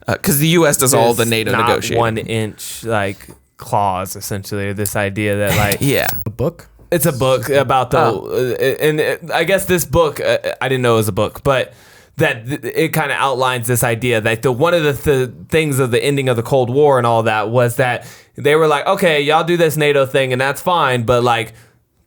because the U.S. does all the NATO negotiating. 1 inch like clause essentially, or this idea that like a book. It's a book about and I guess this book I didn't know it was a book, but that it kind of outlines this idea that one of the things of the ending of the Cold War and all that was that they were like, okay, y'all do this NATO thing and that's fine, but like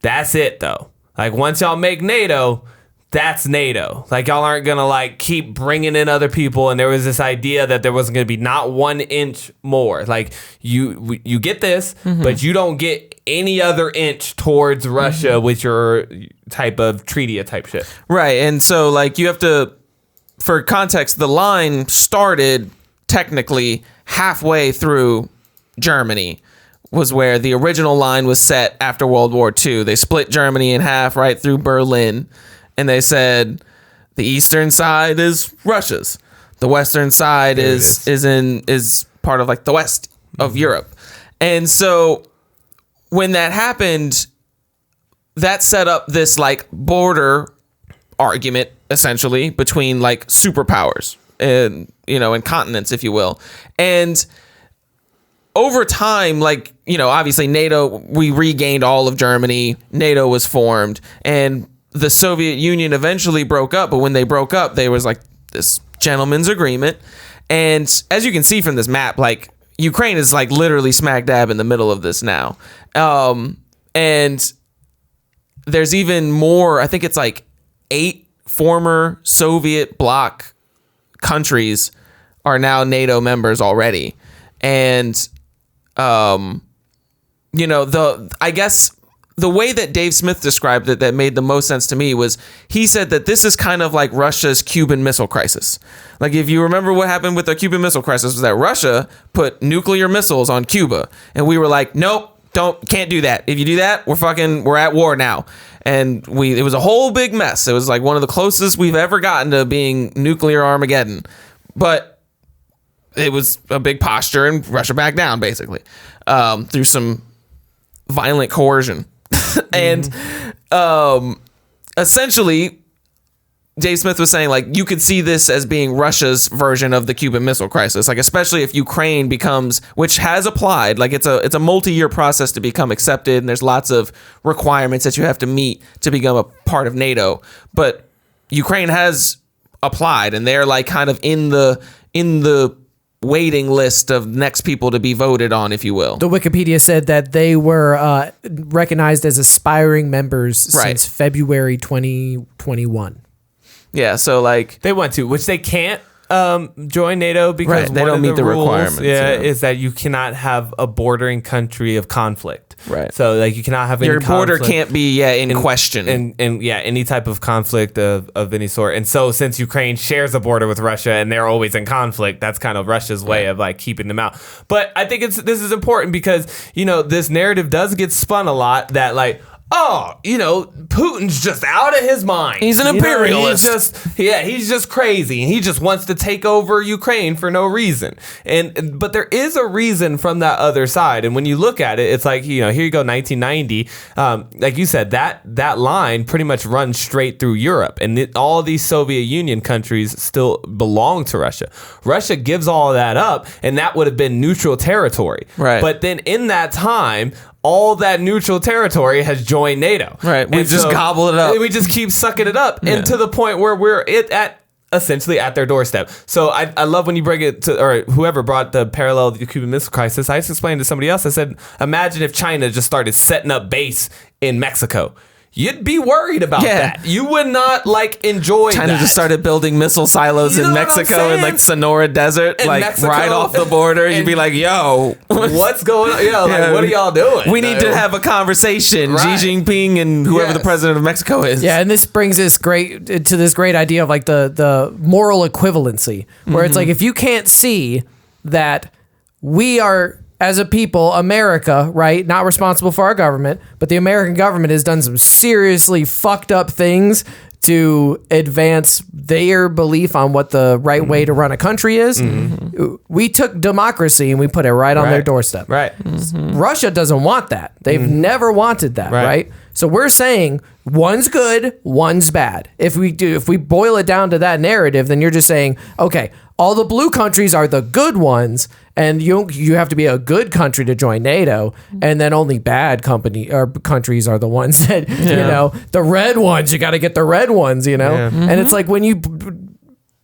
that's it though. Like once y'all make NATO, that's NATO. Like y'all aren't gonna like keep bringing in other people. And there was this idea that there wasn't gonna be not 1 inch more. Like you get this, but you don't get any other inch towards Russia with your type of treaty type shit. Right, and so like you have to, for context, the line started technically halfway through Germany. Was where the original line was set after World War II. They split Germany in half right through Berlin. And they said the eastern side is Russia's. The western side is part of like the west of Europe. And so when that happened, that set up this like border argument essentially between like superpowers and, you know, and continents, if you will. And over time, like, you know, obviously NATO, we regained all of Germany. NATO was formed and the Soviet Union eventually broke up, but when they broke up, there was like this gentleman's agreement. And as you can see from this map, like Ukraine is like literally smack dab in the middle of this now. And there's even more, I think it's like 8 former Soviet bloc countries are now NATO members already. And, you know, I guess the way that Dave Smith described it that made the most sense to me was he said that this is kind of like Russia's Cuban Missile Crisis. Like if you remember what happened with the Cuban Missile Crisis was that Russia put nuclear missiles on Cuba and we were like, nope, can't do that. If you do that, we're at war now. And it was a whole big mess. It was like one of the closest we've ever gotten to being nuclear Armageddon. But it was a big posture and Russia backed down basically through some violent coercion. And essentially Dave Smith was saying, like, you could see this as being Russia's version of the Cuban Missile Crisis, like especially if Ukraine becomes, which has applied, like it's a multi-year process to become accepted, and there's lots of requirements that you have to meet to become a part of NATO. But Ukraine has applied, and they're like kind of in the waiting list of next people to be voted on, if you will. The Wikipedia said that they were recognized as aspiring members since February 2021. Yeah, so like they want to, which they can't join NATO because they one don't of meet the rules, requirements. is that you cannot have a bordering country of conflict. Right. So like you cannot have your any border conflict can't be in question. and any type of conflict of any sort. And so since Ukraine shares a border with Russia and they're always in conflict, that's kind of Russia's way of like keeping them out. But I think this is important because this narrative does get spun a lot that like, oh, Putin's just out of his mind. He's an imperialist. He's just crazy. And he just wants to take over Ukraine for no reason. But there is a reason from that other side. And when you look at it, it's like, here you go, 1990. Like you said, that line pretty much runs straight through Europe. And all these Soviet Union countries still belong to Russia. Russia gives all of that up, and that would have been neutral territory. Right. But then in that time, all that neutral territory has joined NATO. Right. We just gobble it up. We just keep sucking it up. And to the point where we're essentially at their doorstep. So I love when you bring it to, or whoever brought the parallel to the Cuban Missile Crisis. I just explained to somebody else, I said, imagine if China just started setting up base in Mexico. You'd be worried about that. You would not enjoy China that. just started building missile silos in Mexico in like Sonora Desert, in like Mexico, right off the border. You'd be like, yo, what's going on? What are y'all doing? We need to have a conversation. Right. Xi Jinping and whoever the president of Mexico is. Yeah, and this brings us to this great idea of like the moral equivalency, where it's like if you can't see that we are, as a people, America, right, not responsible for our government, but the American government has done some seriously fucked up things to advance their belief on what the right way to run a country is. We took democracy and we put it right on their doorstep. Right. Russia doesn't want that. They've never wanted that, right? So we're saying one's good, one's bad. If we boil it down to that narrative, then you're just saying, okay, all the blue countries are the good ones, and you have to be a good country to join NATO, and then only bad countries are the ones that the red ones. You got to get the red ones, and it's like when you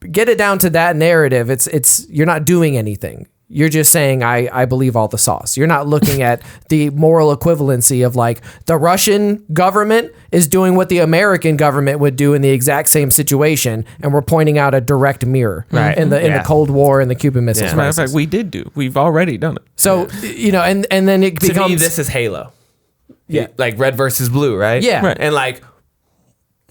get it down to that narrative, it's you're not doing anything. You're just saying, I believe all the sauce. You're not looking at the moral equivalency of like the Russian government is doing what the American government would do in the exact same situation. And we're pointing out a direct mirror in the Cold War and the Cuban Missile Crisis. Matter of fact, we did do. We've already done it. So, and then it becomes. To me, this is Halo. Yeah. Like red versus blue, right? Yeah. Right. And like,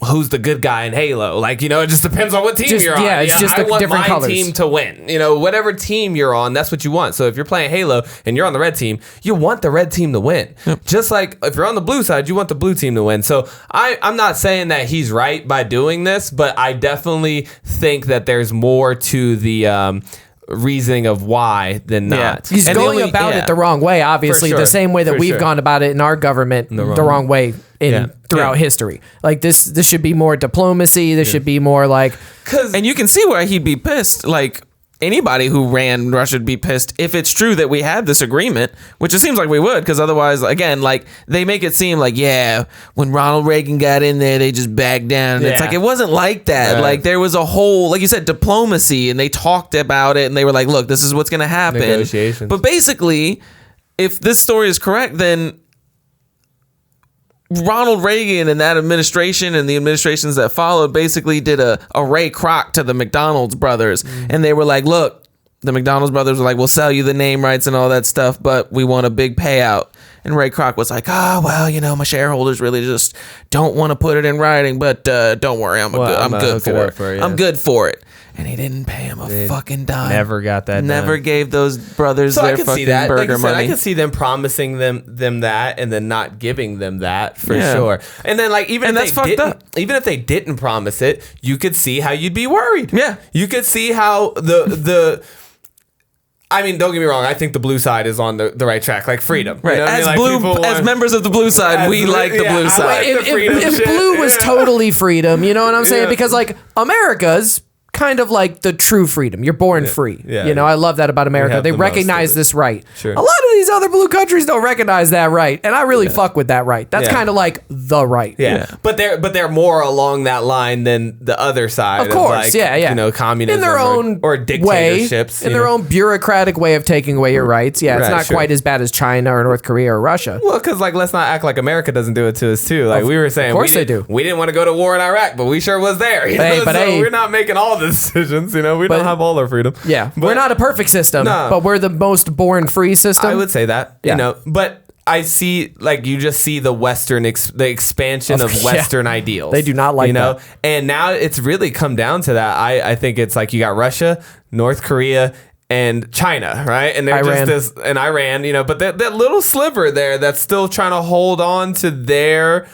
who's the good guy in Halo? Like, it just depends on what team you're on. Yeah, it's just I want different my colors. team to win. Whatever team you're on, that's what you want. So if you're playing Halo and you're on the red team, you want the red team to win. Yep. Just like if you're on the blue side, you want the blue team to win. So I'm not saying that he's right by doing this, but I definitely think that there's more to the reasoning of why than not. He's going about it the wrong way, obviously, the same way that we've gone about it in our government the wrong way throughout history. Like this should be more diplomacy. This should be more like, and you can see why he'd be pissed. Like anybody who ran Russia would be pissed if it's true that we had this agreement, which it seems like we would, because otherwise, again, like they make it seem like, when Ronald Reagan got in there, they just backed down. And it's like, it wasn't like that. Right. Like there was a whole, like you said, diplomacy, and they talked about it, and they were like, look, this is what's going to happen. Negotiations. But basically, if this story is correct, then Ronald Reagan and that administration and the administrations that followed basically did a Ray Kroc to the McDonald's brothers. And they were like, look, the McDonald's brothers were like, we'll sell you the name rights and all that stuff, but we want a big payout. And Ray Kroc was like, my shareholders really just don't want to put it in writing, but don't worry, I'm good for it. I'm good for it. And he didn't pay him a fucking dime. Never got that. Never gave those brothers their fucking burger money. I could see them promising them that and then not giving them that for sure. And then even if they didn't promise it, you could see how you'd be worried. Yeah. You could see how I mean, don't get me wrong. I think the blue side is on the right track, like freedom. Right. You know what I As mean? Like, people as want- members of the blue side, we like the blue I side. like the freedom if shit. blue was Yeah. totally freedom, you know what I'm saying? Yeah. Because like America's kind of like the true freedom. You're born free. Yeah. You know, I love that about America. have They the most recognize of it. this right. Sure. A lot of these other blue countries don't recognize that right. And I really fuck with that right. That's Yeah. kind of like the right. Yeah. But they're more along that line than the other side. Of course, like, yeah. You know, communism in their own or way, dictatorships. in you their know? own bureaucratic way of taking away your rights. Yeah, it's Right, not sure. quite as bad as China or North Korea or Russia. Well, because like let's not act like America doesn't do it to us too. Like we were saying, course we they do. We didn't want to go to war in Iraq, but we sure was there. You Hey, know? but So hey. we're not making all the decisions. You know, we don't have all our freedom. Yeah, But we're not a perfect system, No. but we're the most born free system. I would say that. Yeah. You know, but I see like you just see the Western the expansion of Yeah. Western ideals. They do not like you know, that. and now it's really come down to that. I think it's like you got Russia, North Korea, and China, right? And they're Iran. just this and Iran, you know, but that little sliver there that's still trying to hold on to their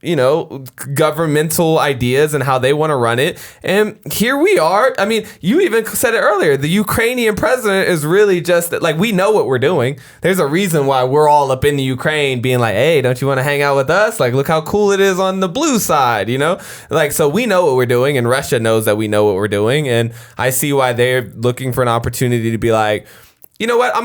you know, governmental ideas and how they want to run it. And here we are. I mean, you even said it earlier. The Ukrainian president is really just like, we know what we're doing. There's a reason why we're all up in the Ukraine being like, hey, don't you want to hang out with us? Like, look how cool it is on the blue side, you know? Like, so we know what we're doing and Russia knows that we know what we're doing. And I see why they're looking for an opportunity to be like, you know what? I'm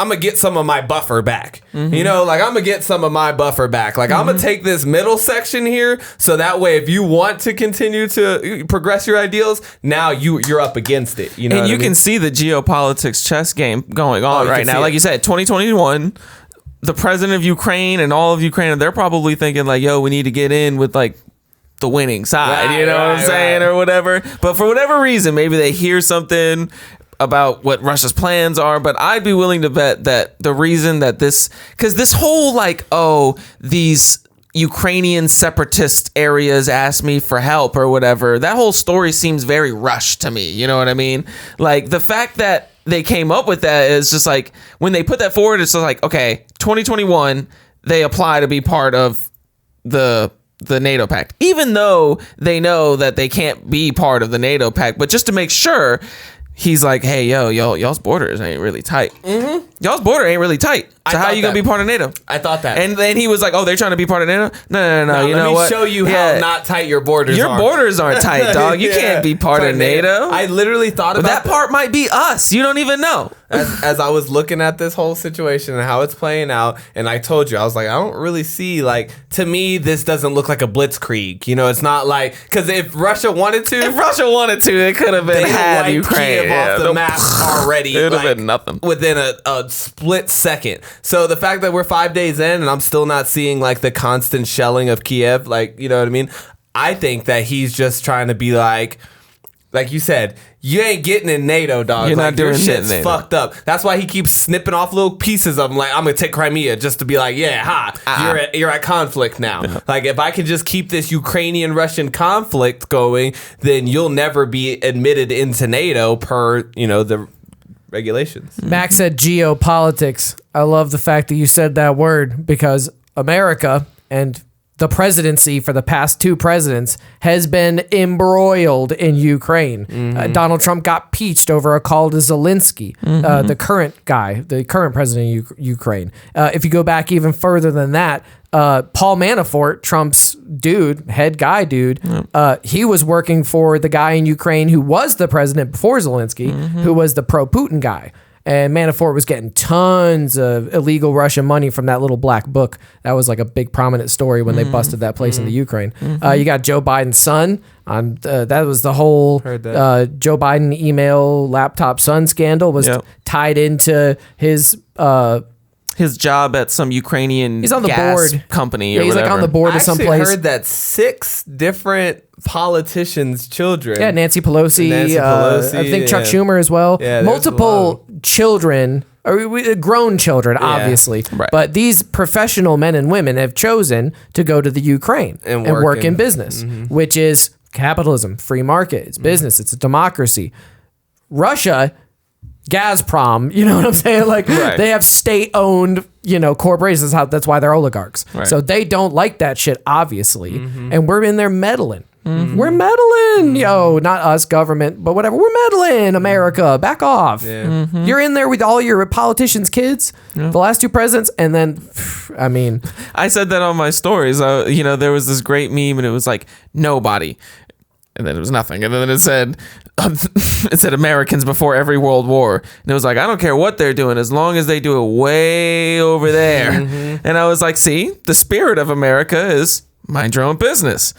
gonna get some of my buffer back. You know, like I'm gonna get some of my buffer back. Like I'm gonna take this middle section here, so that way, if you want to continue to progress your ideals, now you're up against it. You know, And what you I mean? can see the geopolitics chess game going on you right can now. see Like it. you said, 2021, the president of Ukraine and all of Ukraine, they're probably thinking like, yo, we need to get in with like the winning side. Right, you know what I'm right, saying? right. Or whatever. But for whatever reason, maybe they hear something about what Russia's plans are, but I'd be willing to bet that the reason that because this whole like, oh, these Ukrainian separatist areas asked me for help or whatever, that whole story seems very rushed to me. You know what I mean? Like the fact that they came up with that is just like, when they put that forward, it's just like, okay, 2021, they apply to be part of the NATO pact, even though they know that they can't be part of the NATO pact, but just to make sure, he's like, hey, y'all's borders ain't really tight. Y'all's border ain't really tight. So I how thought you gonna that. be part of NATO? I thought that. And then he was like, oh, they're trying to be part of NATO? No. Now, You know let me what? show you how Yeah. not tight your borders Your are. borders aren't tight, dog. You Yeah. can't be part of NATO. I literally thought But about that part might be us. You don't even know. as I was looking at this whole situation and how it's playing out, and I told you, I was like, I don't really see, like, to me, this doesn't look like a blitzkrieg. You know, it's not like, because if Russia wanted to, If Russia wanted to, it could have been they had wiped Ukraine. Kyiv off the Yeah. map already. It would've like, been nothing. within a split second. So the fact that we're 5 days in and I'm still not seeing like the constant shelling of Kyiv, like, you know what I mean? I think that he's just trying to be like you said, you ain't getting in NATO, dog. You're like, not doing your shit in shit's NATO. fucked up. That's why he keeps snipping off little pieces of them. Like, I'm gonna take Crimea just to be like, yeah, you're at conflict now. Like, if I can just keep this Ukrainian-Russian conflict going, then you'll never be admitted into NATO per, you know, the regulations. Max said geopolitics. I love the fact that you said that word, because America and the presidency for the past two presidents has been embroiled in Ukraine. Donald Trump got peached over a call to Zelensky, the current president of Ukraine. If you go back even further than that, Paul Manafort, Trump's head guy, he was working for the guy in Ukraine who was the president before Zelensky, who was the pro-Putin guy. And Manafort was getting tons of illegal Russian money from that little black book. That was like a big prominent story when they busted that place in the Ukraine. You got Joe Biden's son. That was the whole Joe Biden email laptop son scandal was tied into his job at some Ukrainian He's on the gas board. company Yeah, or he's whatever. like on the board I of some actually place. heard that 6 different politicians' children. Yeah, Nancy Pelosi. I think Chuck Schumer as well. Yeah, there's multiple children, grown children, obviously. Right. But these professional men and women have chosen to go to the Ukraine and work in business, which is capitalism, free market. It's business. It's a democracy. Russia, Gazprom, you know what I'm saying? Like they have state-owned, corporations. That's why they're oligarchs. Right. So they don't like that shit, obviously. And we're in there meddling. We're meddling, yo, not us, government, but whatever. We're meddling, America. Back off. You're in there with all your politicians' kids, the last two presidents, and then, I mean, I said that on my stories. There was this great meme, and it was like nobody, and then it was nothing, and then it said Americans before every world war, and it was like, I don't care what they're doing as long as they do it way over there. And I was like, see, the spirit of America is mind your own business.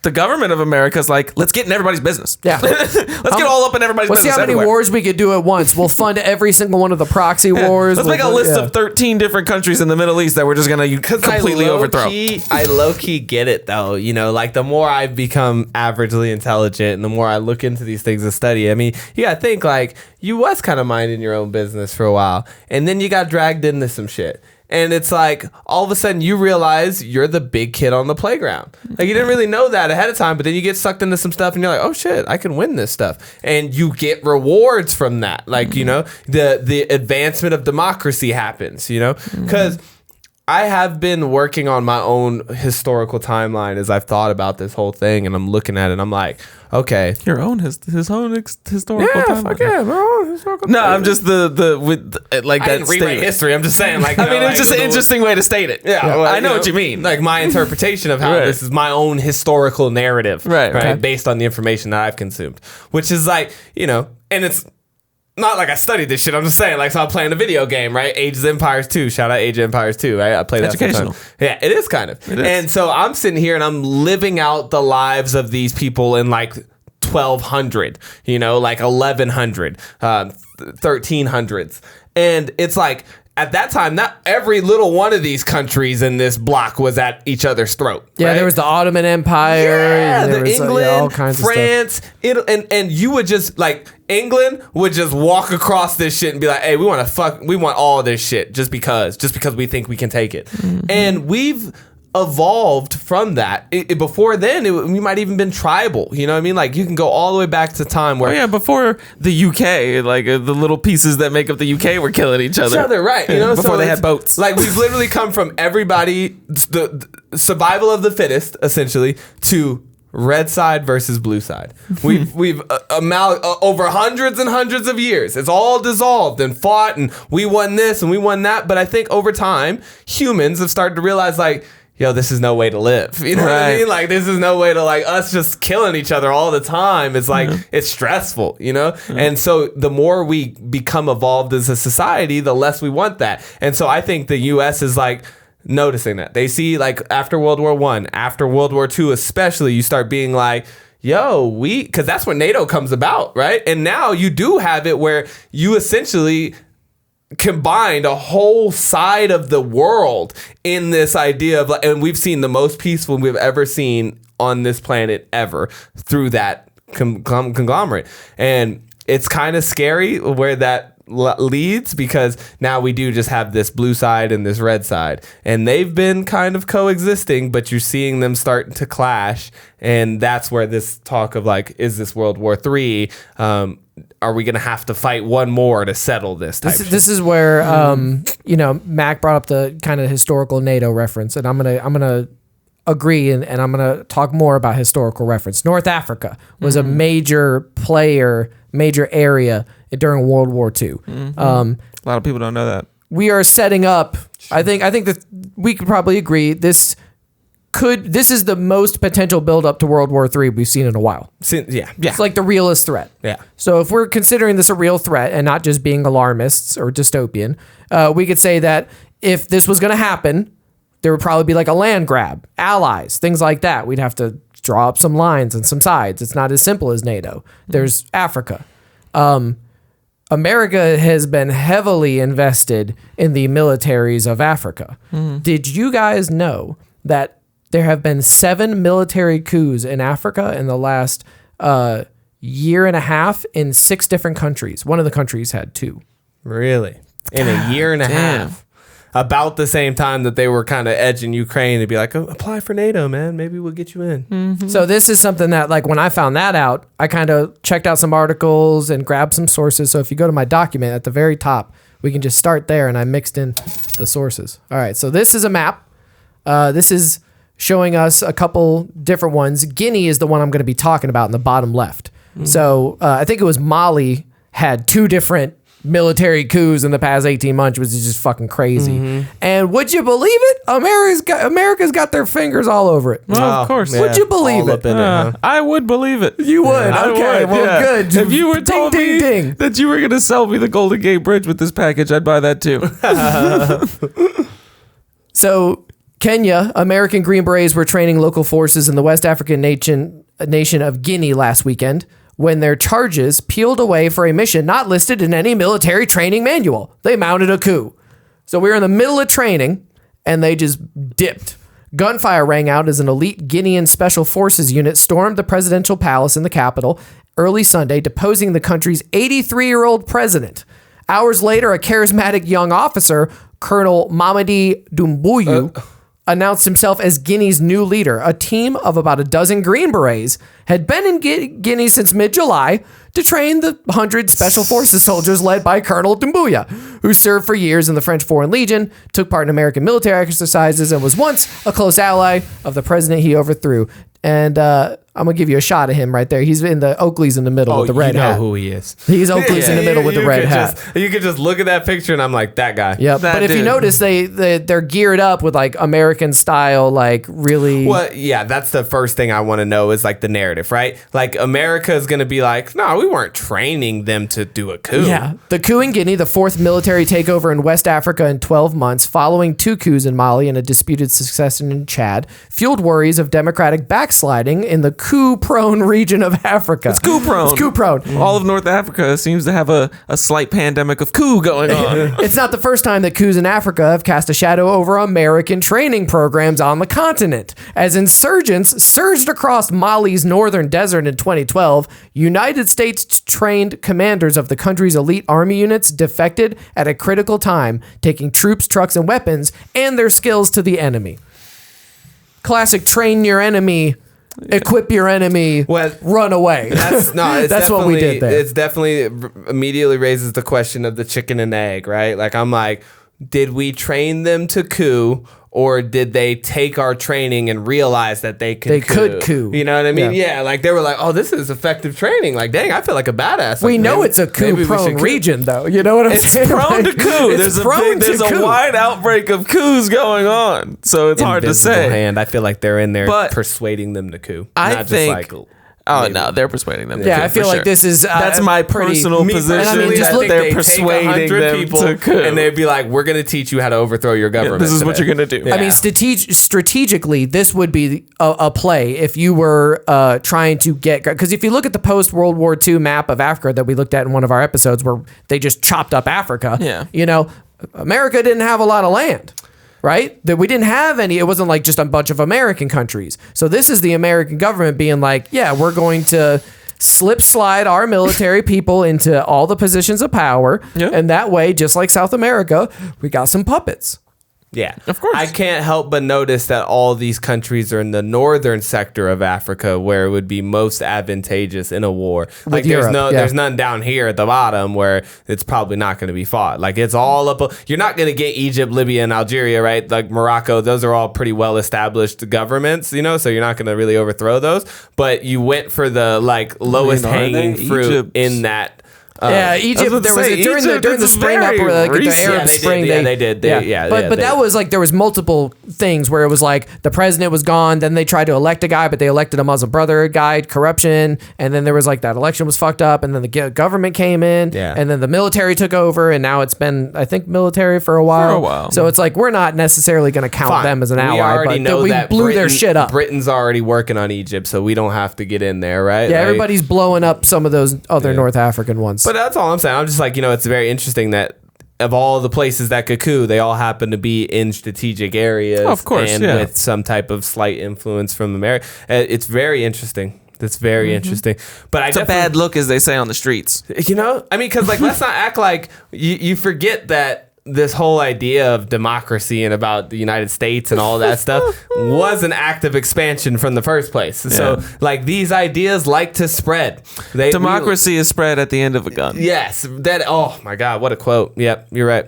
The government of America is like, let's get in everybody's business. Yeah. Let's get all up in everybody's let's business. see how many wars we could do at once. We'll fund every single one of the proxy wars. Let's make a list of 13 different countries in the Middle East that we're just going to completely overthrow. I low-key get it, though. Like the more I become averagely intelligent and the more I look into these things and study, I mean, you got to think like you was kind of minding your own business for a while. And then you got dragged into some shit. And it's like, all of a sudden you realize you're the big kid on the playground. Like you didn't really know that ahead of time, but then you get sucked into some stuff and you're like, oh shit, I can win this stuff. And you get rewards from that. Like, the advancement of democracy happens, because I have been working on my own historical timeline as I've thought about this whole thing, and I'm looking at it and I'm like, okay. Your own his own historical timeline. Fuck yeah, my own historical No, timeline. I'm just like I that didn't rewrite statement. history. I'm just saying, like, I mean, it's just an interesting way to state it. Yeah, well, I know what you mean. Like my interpretation of how Right. this is my own historical narrative, Right. Okay. based on the information that I've consumed, which is like, and it's not like I studied this shit. I'm just saying, like, so I'm playing a video game, right? Age of Empires 2. Shout out Age of Empires 2, right? I played that Educational. sometime. Yeah, it is kind of. It is. And so I'm sitting here and I'm living out the lives of these people in like 1200, like 1100, 1300s. And it's like, at that time, not every little one of these countries in this block was at each other's throat. yeah, right? there was the Ottoman Empire. Yeah, there the was, England, all kinds of France, and you would just like England would just walk across this shit and be like, "Hey, we want all this shit just because we think we can take it." And we've evolved from that. Before then, we might even been tribal. You know what I mean? Like you can go all the way back to time where Before the UK, like the little pieces that make up the UK were killing each other. right? Before so they it's had boats. Like we've literally come from everybody, the survival of the fittest, essentially, to red side versus blue side. We've over hundreds and hundreds of years. It's all dissolved and fought, and we won this and we won that. But I think over time, humans have started to realize like, yo, this is no way to live. You know what I Right. mean? Like, this is no way to, like, us just killing each other all the time. It's like, it's stressful, And so the more we become evolved as a society, the less we want that. And so I think the U.S. is, like, noticing that. They see, like, after World War I, after World War II especially, you start being like, yo, because that's when NATO comes about, right? And now you do have it where you essentially combined a whole side of the world in this idea of, and we've seen the most peaceful we've ever seen on this planet ever through that conglomerate. And it's kind of scary where that leads, because now we do just have this blue side and this red side, and they've been kind of coexisting, but you're seeing them starting to clash. And that's where this talk of like, is this World War III? Are we going to have to fight one more to settle this type This is where Mac brought up the kind of historical NATO reference, and I'm gonna agree, and I'm gonna talk more about historical reference. North Africa was a major player, major area during World War II. A lot of people don't know that. We are setting up. I think that we could probably agree this is the most potential build up to World War III we've seen in a while. Yeah. It's like the realest threat. Yeah. So if we're considering this a real threat and not just being alarmists or dystopian, we could say that if this was going to happen, there would probably be like a land grab, allies, things like that. We'd have to draw up some lines and some sides. It's not as simple as NATO. There's Africa. America has been heavily invested in the militaries of Africa. Did you guys know that there have been 7 military coups in Africa in the last year and a half in 6 different countries? One of the countries had 2. Really? In a year and a half. About the same time that they were kind of edging Ukraine to be like, oh, apply for NATO, man. Maybe we'll get you in. So this is something that, like, when I found that out, I kind of checked out some articles and grabbed some sources. So if you go to my document at the very top, we can just start there, and I mixed in the sources. All right, so this is a map. This is showing us a couple different ones. Guinea is the one I'm going to be talking about in the bottom left. So I think it was Mali had 2 different military coups in the past 18 months, which is just fucking crazy. And would you believe it? America's got their fingers all over it. Well, of course. Would you believe it? I would believe it. You would. I Okay, would, well, yeah. good. If you were told me that you were going to sell me the Golden Gate Bridge with this package, I'd buy that too. So Kenya, American Green Berets were training local forces in the West African nation of Guinea last weekend when their charges peeled away for a mission not listed in any military training manual. They mounted a coup. So we were in the middle of training and they just dipped. Gunfire rang out as an elite Guinean special forces unit stormed the presidential palace in the capital early Sunday, deposing the country's 83-year-old president. Hours later, a charismatic young officer, Colonel Mamadi Doumbouya, announced himself as Guinea's new leader. A team of about a dozen Green Berets had been in Guinea since mid-July to train the 100 Special Forces soldiers led by Colonel Doumbouya, who served for years in the French Foreign Legion, took part in American military exercises, and was once a close ally of the president he overthrew. And I'm going to give you a shot of him right there. He's in the Oakley's in the middle with the red hat. You know who he is. He's Oakley's in the middle with the red hat. You could just look at that picture and I'm like, that guy. Yep. But if you notice, they're geared up with like American style, like really. Well, yeah, that's the first thing I want to know is like the narrative, right? Like America is going to be like, no, we weren't training them to do a coup. Yeah. The coup in Guinea, the 4th military takeover in West Africa in 12 months, following 2 coups in Mali and a disputed succession in Chad, fueled worries of democratic backsliding in the coup-prone region of Africa. It's coup-prone. It's coup-prone. All of North Africa seems to have a slight pandemic of coup going on. It's not the first time that coups in Africa have cast a shadow over American training programs on the continent. As insurgents surged across Mali's northern desert in 2012, United States-trained commanders of the country's elite army units defected at a critical time, taking troops, trucks, and weapons and their skills to the enemy. Classic train your enemy, equip your enemy, run away. That's what we did there. It's definitely immediately raises the question of the chicken and egg, right? Like I'm like, did we train them to coup? Or did they take our training and realize that they could coup? You know what I mean? Yeah, like they were like, oh, this is effective training. Like, dang, I feel like a badass. We know it's a coup-prone region, though. You know what I'm saying? It's prone to coup. There's a wide outbreak of coups going on. So it's hard to say. Hand. I feel like they're in there persuading them to coup. I think... Oh, no, they're persuading them. Yeah, I feel like this is that's my personal position. I mean, just they're persuading them to coup. And they'd be like, we're going to teach you how to overthrow your government. This is what you're going to do. Yeah. I mean, strategically, this would be a play if you were trying to get... Because if you look at the post-World War II map of Africa that we looked at in one of our episodes where they just chopped up Africa, you know, America didn't have a lot of land. Right? That we didn't have any, it wasn't like just a bunch of American countries. So this is the American government being like, yeah, we're going to slide our military people into all the positions of power. Yeah. And that way, just like South America, we got some puppets. Yeah, of course. I can't help but notice that all these countries are in the northern sector of Africa where it would be most advantageous in a war. Like there's none down here at the bottom where it's probably not going to be fought. Like it's all up. You're not going to get Egypt, Libya, and Algeria, right? Like Morocco, those are all pretty well established governments, you know, so you're not going to really overthrow those. But you went for the like lowest hanging fruit in that. Egypt. There was during the spring up, like the Arab Spring. They did. But that was like there was multiple things where it was like the president was gone, then they tried to elect a guy, but they elected a Muslim Brotherhood guy, corruption, and then there was like that election was fucked up, and then the government came in, and then the military took over, and now it's been I think military for a while. So it's like we're not necessarily going to count them as an ally, already know we blew their shit up. Britain's already working on Egypt, so we don't have to get in there, right? Yeah, everybody's blowing up some of those other North African ones. But that's all I'm saying. I'm just like, you know, it's very interesting that of all the places that could coup, they all happen to be in strategic areas. Of course, and with some type of slight influence from America. It's very interesting. That's very interesting. But it's a bad look, as they say on the streets. You know? I mean, because like, let's not act like you forget that this whole idea of democracy and about the United States and all that stuff was an active expansion from the first place. So like these ideas like to spread. Democracy is spread at the end of a gun. Yes, that. Oh my God, what a quote! Yep, you're right.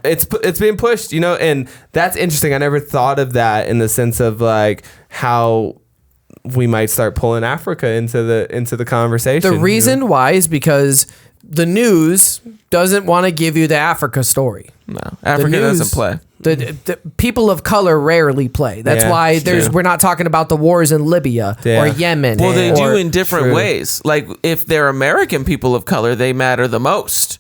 It's being pushed, and that's interesting. I never thought of that in the sense of like how we might start pulling Africa into the conversation. The reason why is because the news doesn't want to give you the Africa story. No, Africa doesn't play. The people of color rarely play. That's why we're not talking about the wars in Libya or Yemen. Well, they do in different ways. Like if they're American people of color, they matter the most.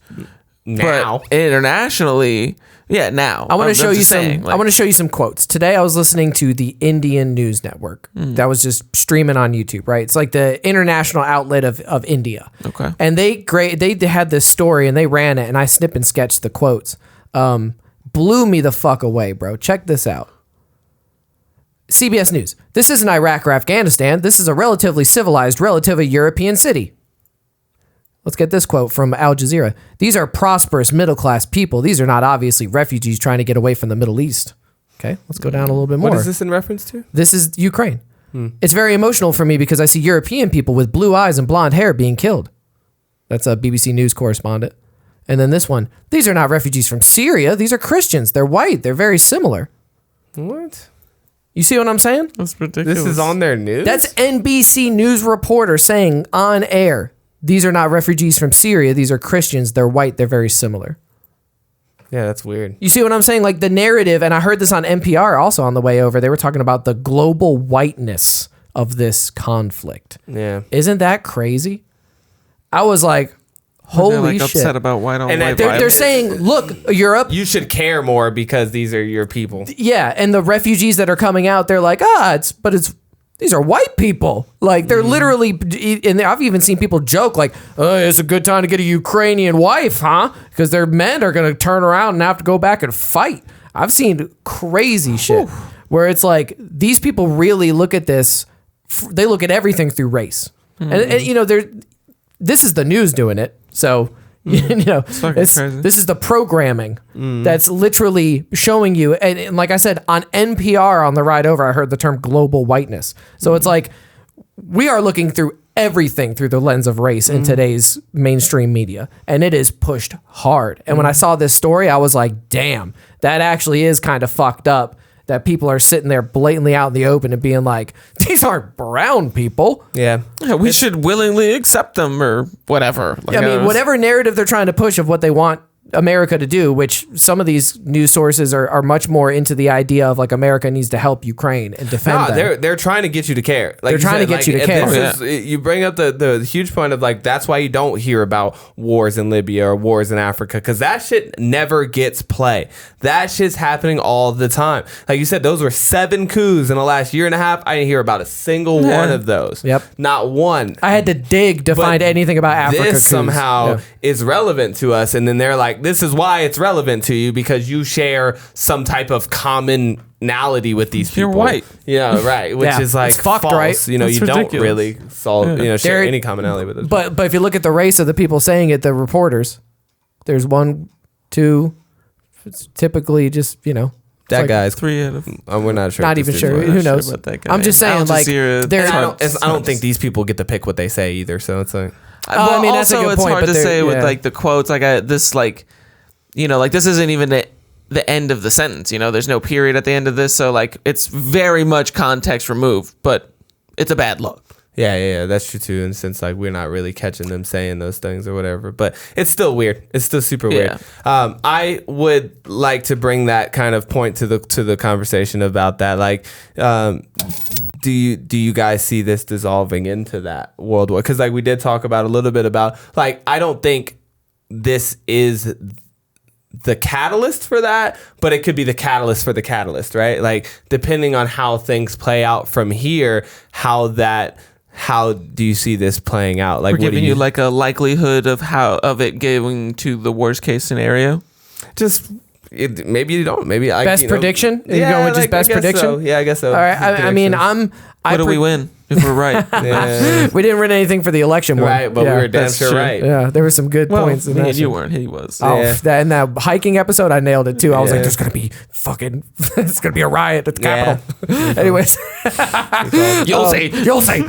now. But internationally, now. I want to show you some. I want to show you some quotes. Today, I was listening to the Indian News Network that was just streaming on YouTube. Right, it's like the international outlet of India. Okay, and they had this story and they ran it, and I snip and sketched the quotes. Blew me the fuck away, bro. Check this out. CBS News. This isn't Iraq or Afghanistan. This is a relatively civilized, relatively European city. Let's get this quote from Al Jazeera. These are prosperous middle-class people. These are not obviously refugees trying to get away from the Middle East. Okay, let's go down a little bit more. What is this in reference to? This is Ukraine. It's very emotional for me because I see European people with blue eyes and blonde hair being killed. That's a BBC News correspondent. And then this one. These are not refugees from Syria. These are Christians. They're white. They're very similar. What? You see what I'm saying? That's ridiculous. This is on their news? That's NBC News reporter saying on air, these are not refugees from Syria. These are Christians. They're white. They're very similar. Yeah, that's weird. You see what I'm saying? Like the narrative, and I heard this on NPR also on the way over. They were talking about the global whiteness of this conflict. Yeah. Isn't that crazy? I was like, holy shit. Upset about white on white. They're saying, look, Europe. You should care more because these are your people. Yeah, and the refugees that are coming out, they're like, these are white people. Like, they're literally, and I've even seen people joke, like, it's a good time to get a Ukrainian wife, huh? Because their men are going to turn around and have to go back and fight. I've seen crazy shit where it's like, these people really look at this, they look at everything through race. And this is the news doing it. So, this is the programming that's literally showing you. And like I said, on NPR on the ride over, I heard the term global whiteness. So it's like we are looking through everything through the lens of race in today's mainstream media. And it is pushed hard. And when I saw this story, I was like, damn, that actually is kind of fucked up. That people are sitting there blatantly out in the open and being like, these aren't brown people. Yeah. We should willingly accept them or whatever. Like, I mean, whatever narrative they're trying to push of what they want America to do, which some of these news sources are much more into the idea of like America needs to help Ukraine and defend them. They're trying to get you to care. Like they're trying to get you to care. You bring up the huge point of like, that's why you don't hear about wars in Libya or wars in Africa, because that shit never gets play. That shit's happening all the time. Like you said, those were 7 coups in the last year and a half. I didn't hear about a single one of those. Yep. Not one. I had to dig to find anything about Africa. This somehow is relevant to us. And then they're like, this is why it's relevant to you, because you share some type of commonality with these people. You're white. Yeah, right. Which is like fucked, false. right? You That's don't ridiculous. really share any commonality with us. But if you look at the race of the people saying it, the reporters, there's 1, 2, it's typically just, that like guy's 3 out of. we're not sure. not even sure. Who knows? about that guy. I'm just saying, Al like, Jazeera, I don't think these people get to pick what they say either. So it's like, I mean, that's a also, good it's point, hard but to say with yeah. like the quotes. Like this, like, like this isn't even the end of the sentence. There's no period at the end of this, so like it's very much context removed. But it's a bad look. yeah, that's true too. In the sense, like, we're not really catching them saying those things or whatever. But it's still weird. It's still super weird. I would like to bring that kind of point to the conversation about that. Like, do you guys see this dissolving into that world war? Because like we did talk about a little bit about, like, I don't think this is the catalyst for that, but it could be the catalyst for the catalyst, right? Like, depending on how things play out from here, how do you see this playing out? Like, we're giving you like a likelihood of it going to the worst case scenario. Just maybe you don't. Maybe I Best prediction? Are you going with just best I guess prediction? so. Yeah, I guess so. All right. I mean, What do we win if we're right? we didn't win anything for the election one. Right, but we were damn that's sure true. right. Yeah, there were some good points in me that. and you shit. weren't. He was. Oh, Yeah. in that hiking episode, I nailed it too. I was like, Yeah. "There's gonna be fucking, it's gonna be a riot at the Yeah. Capitol." Anyways, You'll see. you'll see.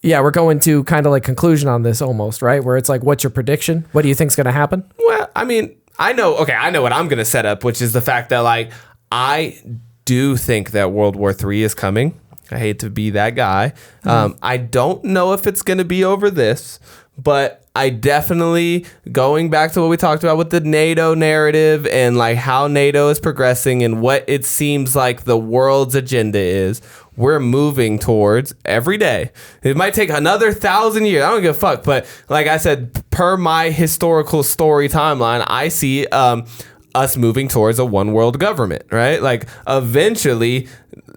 Yeah, we're going to kind of like conclusion on this almost, right? Where it's like, what's your prediction? What do you think's gonna happen? Well, I mean, I know what I'm going to set up, which is the fact that, like, I do think that World War III is coming. I hate to be that guy. I don't know if it's going to be over this, but I definitely, going back to what we talked about with the NATO narrative and like how NATO is progressing and what it seems like the world's agenda is, we're moving towards every day. It might take another 1,000 years. I don't give a fuck. But like I said, per my historical story timeline, I see us moving towards a one world government, right? Like eventually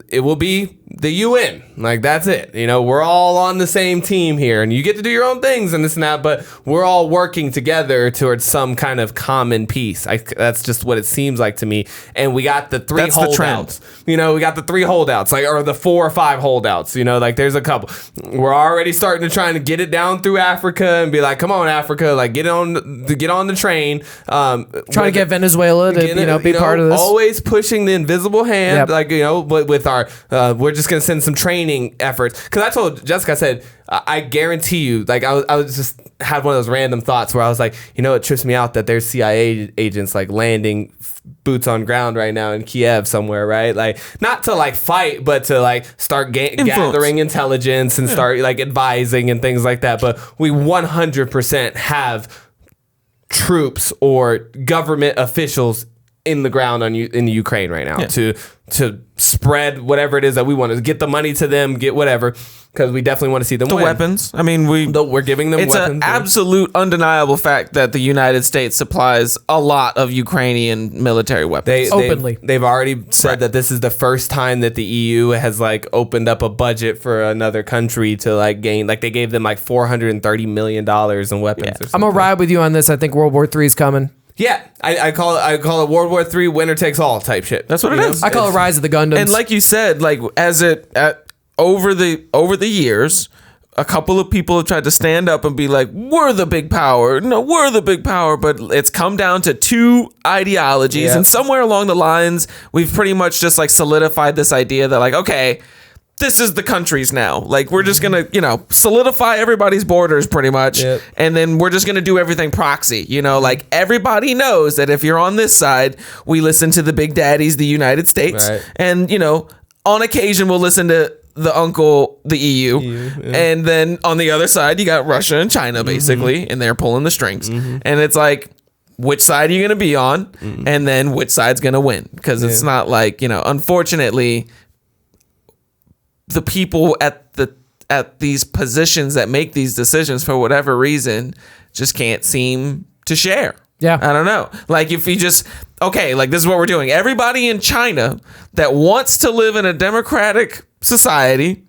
it will be the UN. Like that's it. You know, we're all on the same team here and you get to do your own things and this and that, but we're all working together towards some kind of common peace. That's just what it seems like to me. And we got the three That's the holdouts. trend. You know, we got the 3 holdouts, like, or the 4 or 5 holdouts, you know, like there's a couple. We're already starting to try to get it down through Africa and be like, come on, Africa, like get on the train. Trying to get Venezuela to, be part of this. Always pushing the invisible hand, Yep. like, but with our, we're just going to send some training efforts. Because I told Jessica, I said, I guarantee you, like, I was just had one of those random thoughts where I was like, it trips me out that there's CIA agents, like, landing boots on ground right now in Kyiv somewhere, right? Like, not to, like, fight, but to, like, start gathering intelligence and start, like, advising and things like that. But we 100% have troops or government officials in the ground in the Ukraine right now to spread whatever it is that we want to get the money to them, get whatever, because we definitely want to see them The win. weapons. I mean, we're giving them it's weapons. an absolute undeniable fact that the United States supplies a lot of Ukrainian military weapons. Openly. They've already said that this is the first time that the EU has like opened up a budget for another country to like gain. Like they gave them like $430 million in weapons. Or I'm something. gonna ride with you on this. I think World War III is coming. Yeah, I call it World War III winner takes all type shit. That's what it is. I call it Rise of the Gundams. And like you said, like over the years, a couple of people have tried to stand up and be like, we're the big power. No, we're the big power. But it's come down to 2 ideologies. Yeah. And somewhere along the lines, we've pretty much just like solidified this idea that like, okay, this is the countries now. Like we're just gonna, solidify everybody's borders pretty much. Yep. And then we're just gonna do everything proxy. Like everybody knows that if you're on this side, we listen to the big daddies, the United States. Right. And, on occasion we'll listen to the uncle, the EU. And then on the other side, you got Russia and China basically, and they're pulling the strings. And it's like, which side are you going to be on? And then which side's going to win? Because it's not like, unfortunately, the people at these positions that make these decisions for whatever reason just can't seem to share. Yeah. I don't know. Like if you just, like this is what we're doing. Everybody in China that wants to live in a democratic society,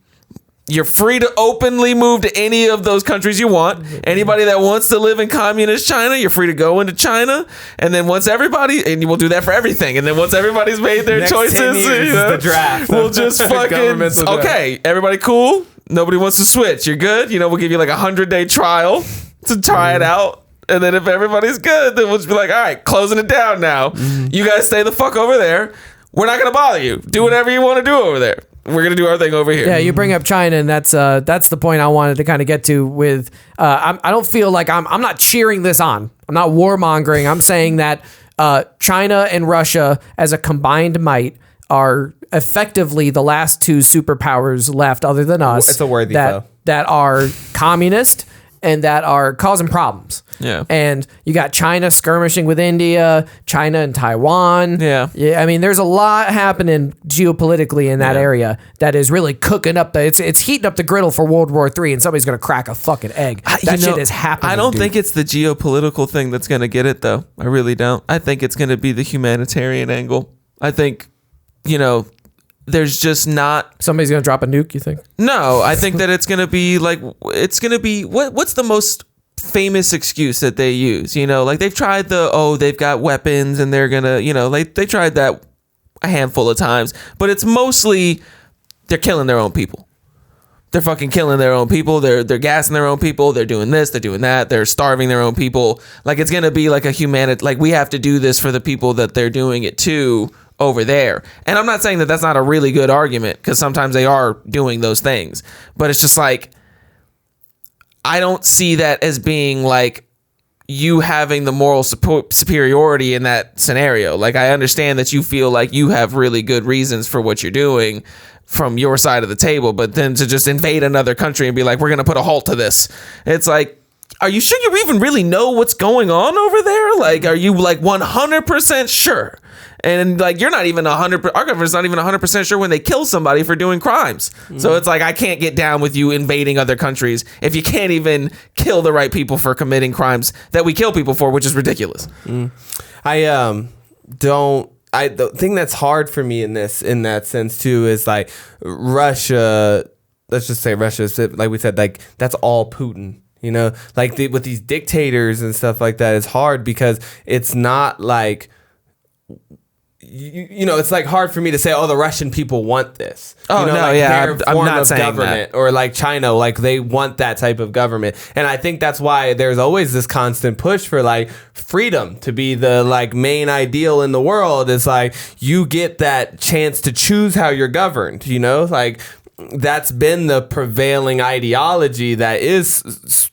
you're free to openly move to any of those countries you want. Anybody that wants to live in communist China, you're free to go into China. And then once everybody, and we'll do that for everything. And then once everybody's made their Next choices, 10 years is the draft. we'll just fucking, Governmental draft. okay, everybody cool? Nobody wants to switch. You're good? We'll give you like a 100-day trial to try it out. And then if everybody's good, then we'll just be like, all right, closing it down now. You guys stay the fuck over there. We're not going to bother you. Do whatever you want to do over there. We're going to do our thing over here. Yeah, you bring up China, and that's the point I wanted to kind of get to with, I don't feel like I'm not cheering this on. I'm not warmongering. I'm saying that China and Russia as a combined might are effectively the last 2 superpowers left other than us. It's a worthy foe. That are communist and that are causing problems. Yeah. And you got China skirmishing with India, China and Taiwan. Yeah. I mean, there's a lot happening geopolitically in that area that is really cooking up it's heating up the griddle for World War III, and somebody's going to crack a fucking egg. That shit is happening. I don't dude. think it's the geopolitical thing that's going to get it, though. I really don't. I think it's going to be the humanitarian angle. I think, there's just not... Somebody's going to drop a nuke, you think? No, I think that it's going to be like... It's going to be... What's the most famous excuse that they use, like they've tried they've got weapons and they're gonna, they tried that a handful of times, but it's mostly they're killing their own people. They're fucking killing their own people. They're gassing their own people. They're doing this. They're doing that. They're starving their own people. Like it's gonna be like a humanity. Like we have to do this for the people that they're doing it to over there. And I'm not saying that that's not a really good argument, because sometimes they are doing those things. But it's just like, I don't see that as being like you having the moral superiority in that scenario. Like I understand that you feel like you have really good reasons for what you're doing from your side of the table, but then to just invade another country and be like, we're going to put a halt to this. It's like, are you sure you even really know what's going on over there? Like, are you like 100% sure? And like, you're not even 100%, our government's not even 100% sure when they kill somebody for doing crimes. So it's like, I can't get down with you invading other countries if you can't even kill the right people for committing crimes that we kill people for, which is ridiculous. The thing that's hard for me in that sense too is like Russia. Let's just say Russia, like we said, like that's all Putin. Like with these dictators and stuff like that, it's hard because it's not like. It's like hard for me to say, oh, the Russian people want this. I'm not saying government, that. Or like China, like they want that type of government. And I think that's why there's always this constant push for like freedom to be the like main ideal in the world. It's like you get that chance to choose how you're governed, like that's been the prevailing ideology that is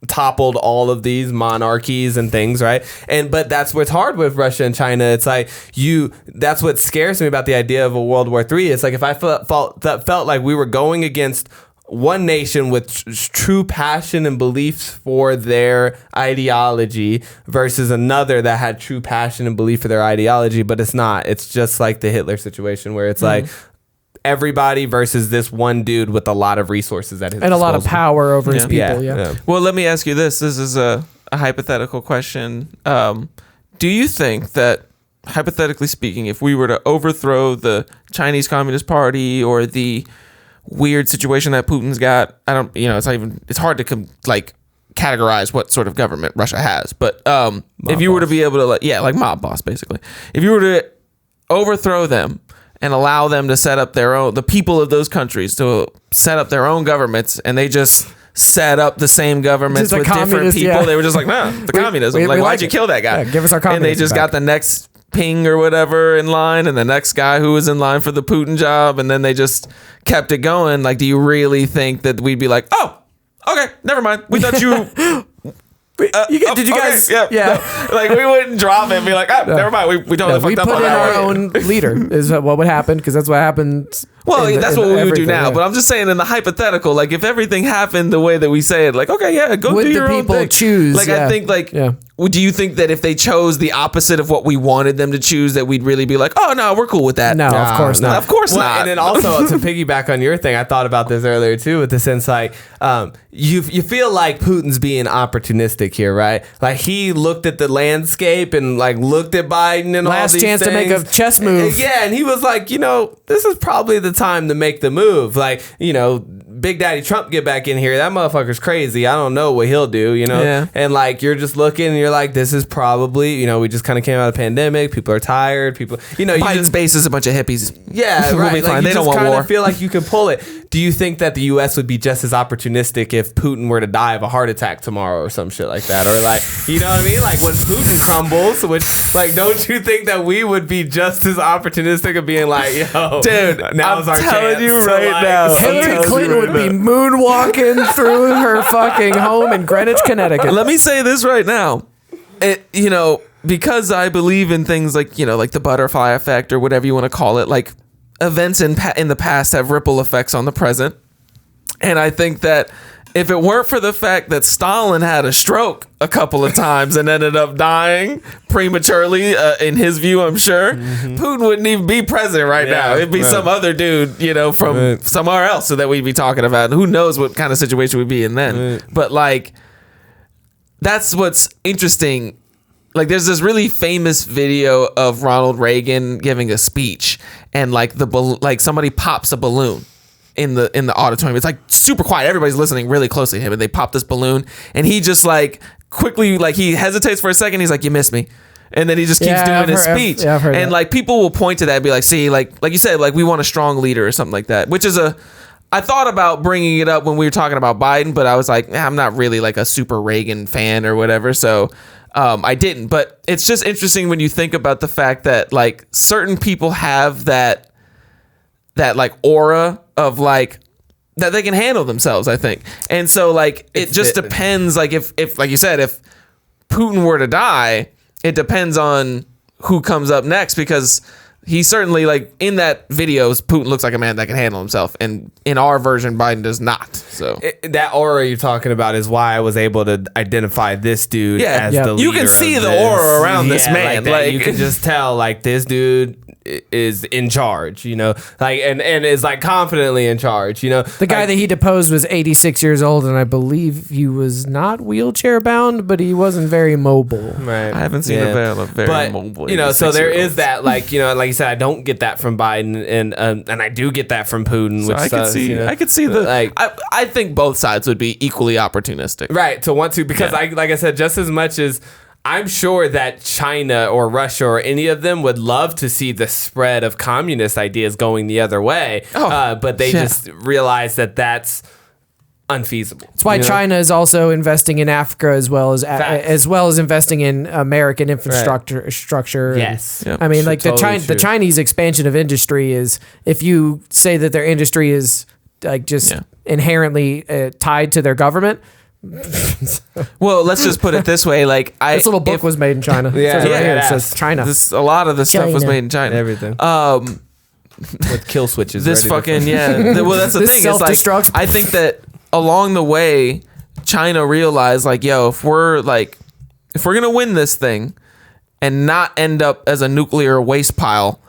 toppled all of these monarchies and things, right? But that's what's hard with Russia and China. It's like that's what scares me about the idea of a World War III. It's like if I felt like we were going against one nation with true passion and beliefs for their ideology versus another that had true passion and belief for their ideology, but it's not. It's just like the Hitler situation where it's like everybody versus this one dude with a lot of resources at his and disposal. a lot of power over his people. Yeah. Well, let me ask you this. This is a hypothetical question. Do you think that, hypothetically speaking, if we were to overthrow the Chinese Communist Party or the weird situation that Putin's got, it's hard to categorize what sort of government Russia has. But if you were to be able to, like mob boss, basically, if you were to overthrow them and allow them to set up the people of those countries to set up their own governments, and they just set up the same governments with different people. Yeah. They were just like, nah, the communism. Why'd you kill that guy? Yeah, give us our communism. And they just got the next ping or whatever in line, and the next guy who was in line for the Putin job, and then they just kept it going. Like, do you really think that we'd be like, oh, okay, never mind. We thought you... did you guys? Okay, yeah. No. Like, we wouldn't drop it and be like, never mind. We totally fucked up on that. We put in our own leader is what would happen, because that's what happened. Well, that's what we would do now. Yeah. But I'm just saying, in the hypothetical, like if everything happened the way that we say it, like, okay, yeah, go would do your own thing. Would the people choose? Like, I think, do you think that if they chose the opposite of what we wanted them to choose, that we'd really be like, oh no, we're cool with that? No, of course not. Of course not. And then also to piggyback on your thing, I thought about this earlier too, with the sense like you feel like Putin's being opportunistic here, right? Like he looked at the landscape and like looked at Biden and all these things. Last chance to make a chess move. Yeah, and he was like, this is probably the time to make the move. Like, Big Daddy Trump get back in here. That motherfucker's crazy. I don't know what he'll do, Yeah. And like you're just looking and you're like, this is probably, we just kind of came out of the pandemic. People are tired. Biden's base is a bunch of hippies. Yeah, we'll right. be fine. Like, they don't want war. Feel like you can pull it. Do you think that the U.S. would be just as opportunistic if Putin were to die of a heart attack tomorrow or some shit like that? Or like, you know what I mean? Like when Putin crumbles, don't you think that we would be just as opportunistic of being like, yo, dude, now's our chance. I'm telling you right now. Hillary Clinton would be moonwalking through her fucking home in Greenwich, Connecticut. Let me say this right now. Because I believe in things like, like the butterfly effect or whatever you want to call it, like events in the past have ripple effects on the present. And I think that if it weren't for the fact that Stalin had a stroke a couple of times and ended up dying prematurely, in his view, I'm sure, Putin wouldn't even be president right now. It'd be some other dude, from somewhere else that we'd be talking about. And who knows what kind of situation we'd be in then. But like, that's what's interesting. Like, there's this really famous video of Ronald Reagan giving a speech, and like somebody pops a balloon, in the auditorium. It's like super quiet. Everybody's listening really closely to him, and they pop this balloon, and he just like quickly, like he hesitates for a second. He's like, "You missed me." And then he just keeps doing his speech. I've heard and that. like people will point to that and be like, see, like you said, like we want a strong leader or something like that, which is I thought about bringing it up when we were talking about Biden, but I was like, I'm not really like a super Reagan fan or whatever. So I didn't. But it's just interesting when you think about the fact that like certain people have that like aura of like that they can handle themselves, I think. And so like it just depends. Like if like you said, if Putin were to die, it depends on who comes up next, because he certainly, like in that video, Putin looks like a man that can handle himself, and in our version, Biden does not. So that aura you're talking about is why I was able to identify this dude as the leader. You can see of the this. aura around this man. Like you can just tell, like this dude is in charge, you know, like and is like confidently in charge, you know. The guy that he deposed was 86 years old, and I believe he was not wheelchair bound, but he wasn't very mobile. Right. I haven't seen a very mobile. You know, so there 86-year-old. is that, like, you know, like you said, I don't get that from Biden, and I do get that from Putin. So which I could sucks, see. you know? I could see the. like. I think both sides would be equally opportunistic. Right, to want to, because like I said, just as much as I'm sure that China or Russia or any of them would love to see the spread of communist ideas going the other way, but they just realize that that's unfeasible. That's why China is also investing in Africa as well as investing in American infrastructure. Structure. Yes. I mean, like Totally the Chinese expansion of industry is, if you say that their industry is like just inherently tied to their government. Well, let's just put it this way: like this little book was made in China. It says China. A lot of this stuff was made in China. Everything. With kill switches. This fucking well, that's the thing. It's like I think that along the way, China realized like, yo, if we're gonna win this thing and not end up as a nuclear waste pile,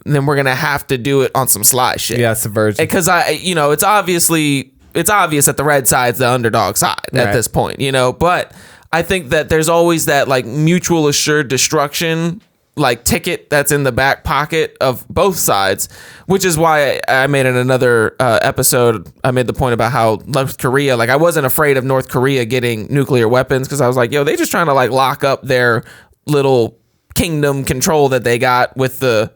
then we're gonna have to do it on some sly shit. Yeah, subversion. Because it's obvious that the red side's the underdog side at this point, you know. But I think that there's always that like mutual assured destruction like ticket that's in the back pocket of both sides, which is why I made in another episode, I made the point about how North Korea, like I wasn't afraid of North Korea getting nuclear weapons, because I was like, yo, they just trying to like lock up their little kingdom control that they got with the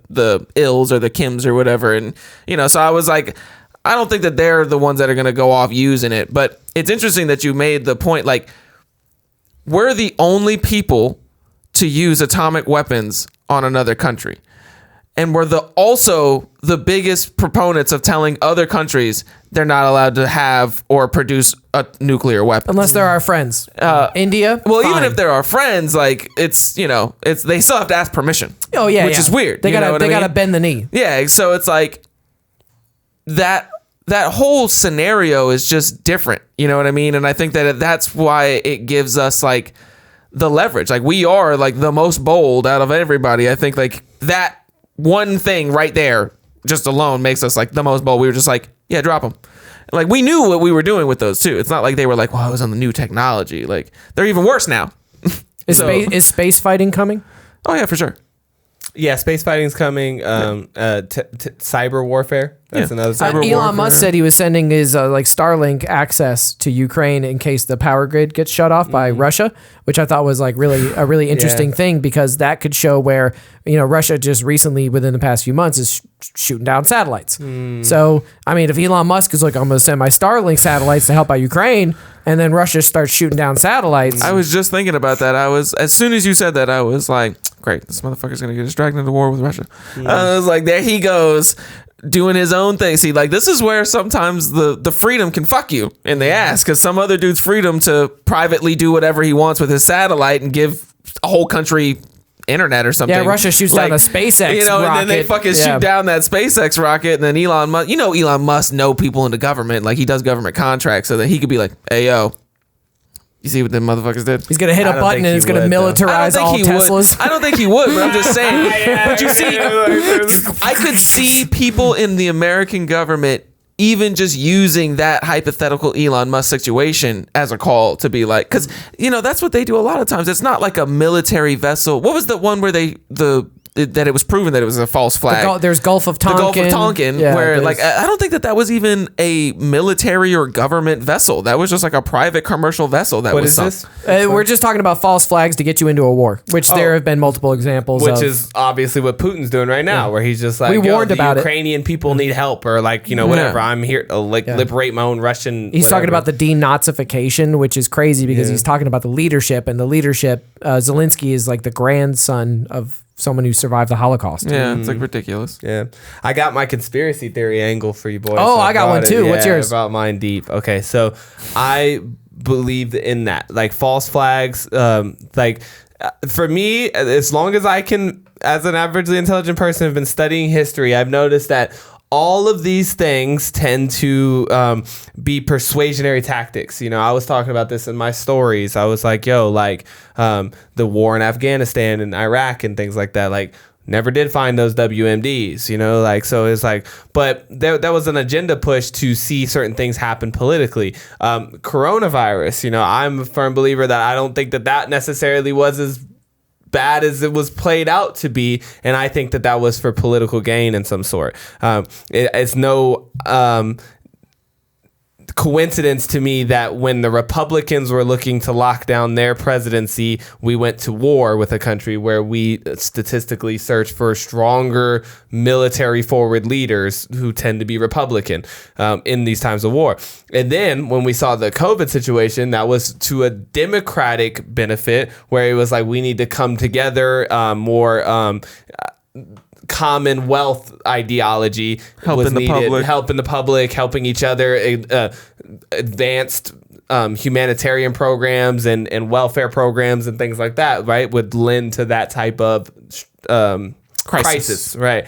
Ils or the Kims or whatever. And, you know, so I was like, I don't think that they're the ones that are going to go off using it. But it's interesting that you made the point, like, we're the only people to use atomic weapons on another country. And we're also the biggest proponents of telling other countries they're not allowed to have or produce a nuclear weapon. Unless they're our friends. India? Well, fine. even if they're our friends, like, it's, you know, it's they still have to ask permission. Oh, yeah. Which is weird. They gotta bend the knee. Yeah, so it's like that whole scenario is just different. You know what I mean? And I think that that's why it gives us like the leverage. Like, we are like the most bold out of everybody. I think like that one thing right there just alone makes us like the most bold. We were just like, yeah, drop them. Like, we knew what we were doing with those too. It's not like they were like, well, I was on the new technology. Like, they're even worse now. Is space fighting coming? Oh yeah, for sure. Yeah, space fighting's coming. Cyber warfare. That's another cyber Elon Musk said he was sending his like Starlink access to Ukraine in case the power grid gets shut off by Russia, which I thought was like a really interesting thing, because that could show where, you know, Russia just recently within the past few months is shooting down satellites. So, I mean, if Elon Musk is like, I'm going to send my Starlink satellites to help out Ukraine, and then Russia starts shooting down satellites. I was just thinking about that. As soon as you said that, I was like, great, this motherfucker's going to get us dragged into war with Russia. I was like, there he goes, doing his own thing. See, like, this is where sometimes the freedom can fuck you in the ass, because some other dude's freedom to privately do whatever he wants with his satellite and give a whole country internet or something. Yeah, Russia shoots down a SpaceX you know, rocket. and then they fucking shoot down that SpaceX rocket, and then Elon Musk, you know, Elon Musk know people in the government, like he does government contracts, so that he could be like, hey, yo, you see what them motherfuckers did? He's going to hit a button and he's going to militarize all Teslas. I don't think he would, but I'm just saying. But you see, I could see people in the American government even just using that hypothetical Elon Musk situation as a call to be like, because, you know, that's what they do a lot of times. It's not like a military vessel. What was the one where the that it was proven that it was a false flag. There's Gulf of Tonkin. The Gulf of Tonkin, Yeah, where like there's- I don't think that was even a military or government vessel. That was just like a private commercial vessel that What was is sunk. this? We're just talking about false flags to get you into a war, which there have been multiple examples Which of. is obviously what Putin's doing right now, where he's just like, We warned the about it. Ukrainian people need help, or like, whatever. I'm here to liberate my own Russian. He's talking whatever. about the denazification, which is crazy because he's talking about the leadership, and the leadership, Zelensky is like the grandson of someone who survived the Holocaust. Yeah, it's like ridiculous. Yeah, I got my conspiracy theory angle for you boys. Oh, I got one brought too. What's yours? I brought mine deep. Okay, so I believe in that, like false flags. For me, as long as I can, as an averagely intelligent person, have been studying history, I've noticed that all of these things tend to be persuasionary tactics. I was talking about this in my stories. I was like, the war in Afghanistan and Iraq and things like that, like, never did find those WMDs, so it's like, but there was an agenda push to see certain things happen politically. Coronavirus, I'm a firm believer that I don't think that necessarily was as bad as it was played out to be, and I think that was for political gain in some sort. It's no coincidence to me that when the Republicans were looking to lock down their presidency, we went to war with a country where we statistically search for stronger military forward leaders who tend to be Republican in these times of war. And then when we saw the COVID situation, that was to a Democratic benefit, where it was like, we need to come together more commonwealth ideology, helping the public, helping each other, advanced humanitarian programs and welfare programs and things like that, right, would lend to that type of crisis, right?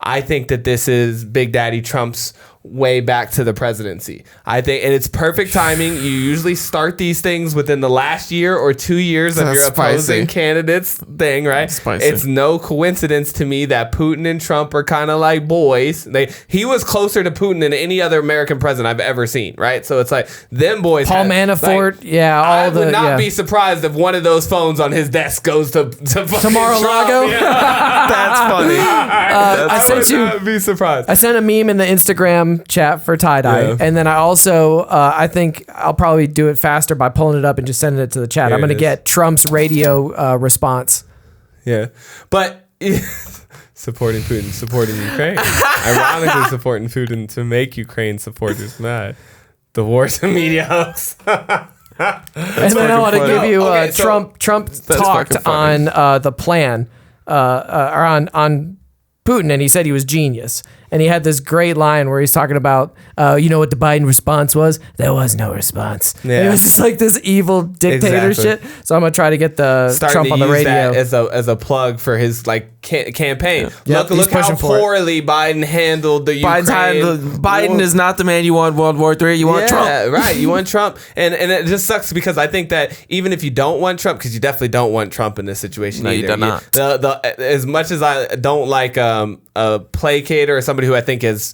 I think that this is Big Daddy Trump's way back to the presidency. I think, and it's perfect timing. You usually start these things within the last year or 2 years of your opposing candidate's thing, right? It's no coincidence to me that Putin and Trump are kind of like boys. He was closer to Putin than any other American president I've ever seen, right? So it's like them boys. Paul Manafort, I would not be surprised if one of those phones on his desk goes to Mar-a-Lago. That's funny. I would not be surprised. I sent a meme in the Instagram chat for tie-dye, and then I also I think I'll probably do it faster by pulling it up and just sending it to the chat. I'm going to get Trump's radio response. Yeah, but supporting Putin, supporting Ukraine, ironically supporting Putin to make Ukraine supporters mad. The war's a media hoax. And then I want to give you Trump talked on the plan or on Putin, and he said he was genius. And he had this great line where he's talking about, what the Biden response was? There was no response. Yeah. It was just like this evil dictator shit. So I'm gonna try to get Trump on the radio that as a plug for his campaign. Yeah. Look how poorly Biden handled the Ukraine. Biden is not the man you want World War III. You want Trump, right? You want Trump, and it just sucks because I think that even if you don't want Trump, because you definitely don't want Trump in this situation. No, either. you do not. As much as I don't like a placater or somebody who I think is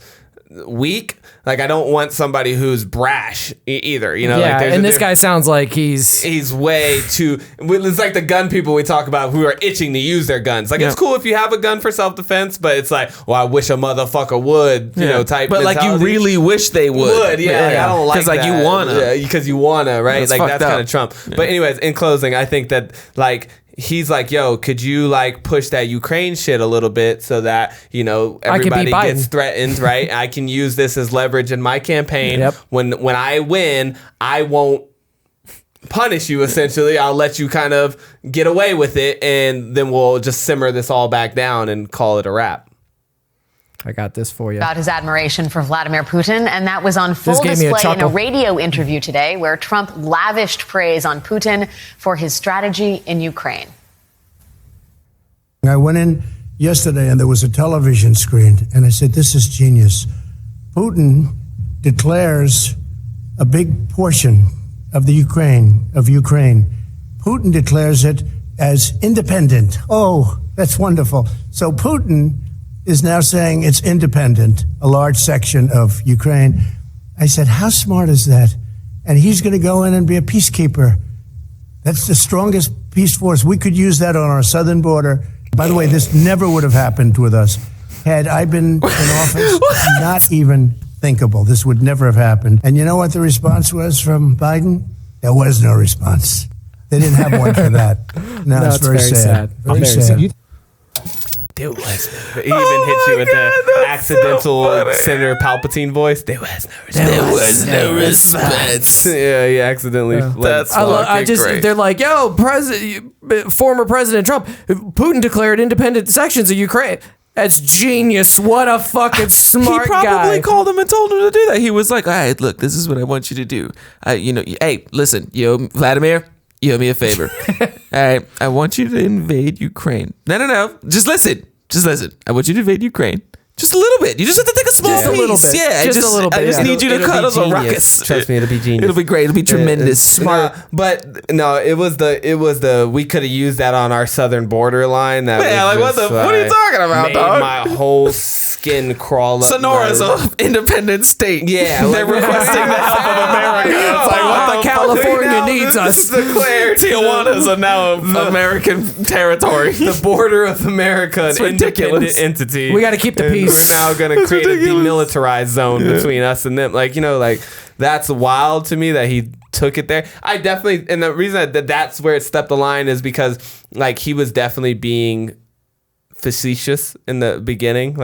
weak, like I don't want somebody who's brash either. Yeah, and this guy sounds like he's way too. It's like the gun people we talk about who are itching to use their guns. Like it's cool if you have a gun for self-defense, but it's like, well, I wish a motherfucker would, type. But like you really wish they would. Yeah. Like, I don't like that. Because you wanna. Because you wanna, right? That's kind of Trump. Yeah. But anyways, in closing, I think that he's like, yo, could you push that Ukraine shit a little bit so that, everybody gets threatened, right? I can use this as leverage in my campaign. Yep. When I win, I won't punish you, essentially. I'll let you kind of get away with it, and then we'll just simmer this all back down and call it a wrap. I got this for you. About his admiration for Vladimir Putin, and that was on full display in a radio interview today where Trump lavished praise on Putin for his strategy in Ukraine. I went in yesterday and there was a television screen, and I said, this is genius. Putin declares a big portion of Ukraine. Putin declares it as independent. Oh, that's wonderful. So Putin is now saying it's independent, a large section of Ukraine. I said, how smart is that? And he's going to go in and be a peacekeeper. That's the strongest peace force. We could use that on our southern border. By the way, this never would have happened with us. Had I been in office, not even thinkable. This would never have happened. And you know what the response was from Biden? There was no response. They didn't have one for that. No, it's very sad. Very sad. There was no. He even hit you with the accidental Senator Palpatine voice. There was no response. There was no response. Yeah, he accidentally. That's great. They're like, yo, former President Trump, Putin declared independent sections of Ukraine. That's genius. What a fucking smart guy. He probably called him and told him to do that. He was like, all right, look, this is what I want you to do. Hey, listen, Vladimir, you owe me a favor. All right, I want you to invade Ukraine. No. Just listen. I want you to invade Ukraine. Just a little bit. You just have to take a small piece. A little bit. Yeah, just a little bit. I just need you to cut us a ruckus. Trust me, it'll be genius. It'll be great. It'll be tremendous. Smart. But no, it was the we could have used that on our southern border line. That what are you talking about, made dog? My whole skin crawl up. Sonora's an independent state. Yeah, they're requesting the help of America. It's like, what the California needs us. Declared Tijuana's a now American territory. The border of America, an independent entity. We got to keep the peace. We're now going to create a demilitarized zone between us and them. That's wild to me that he took it there. I definitely, and the reason that's where it stepped the line is because he was definitely being facetious in the beginning.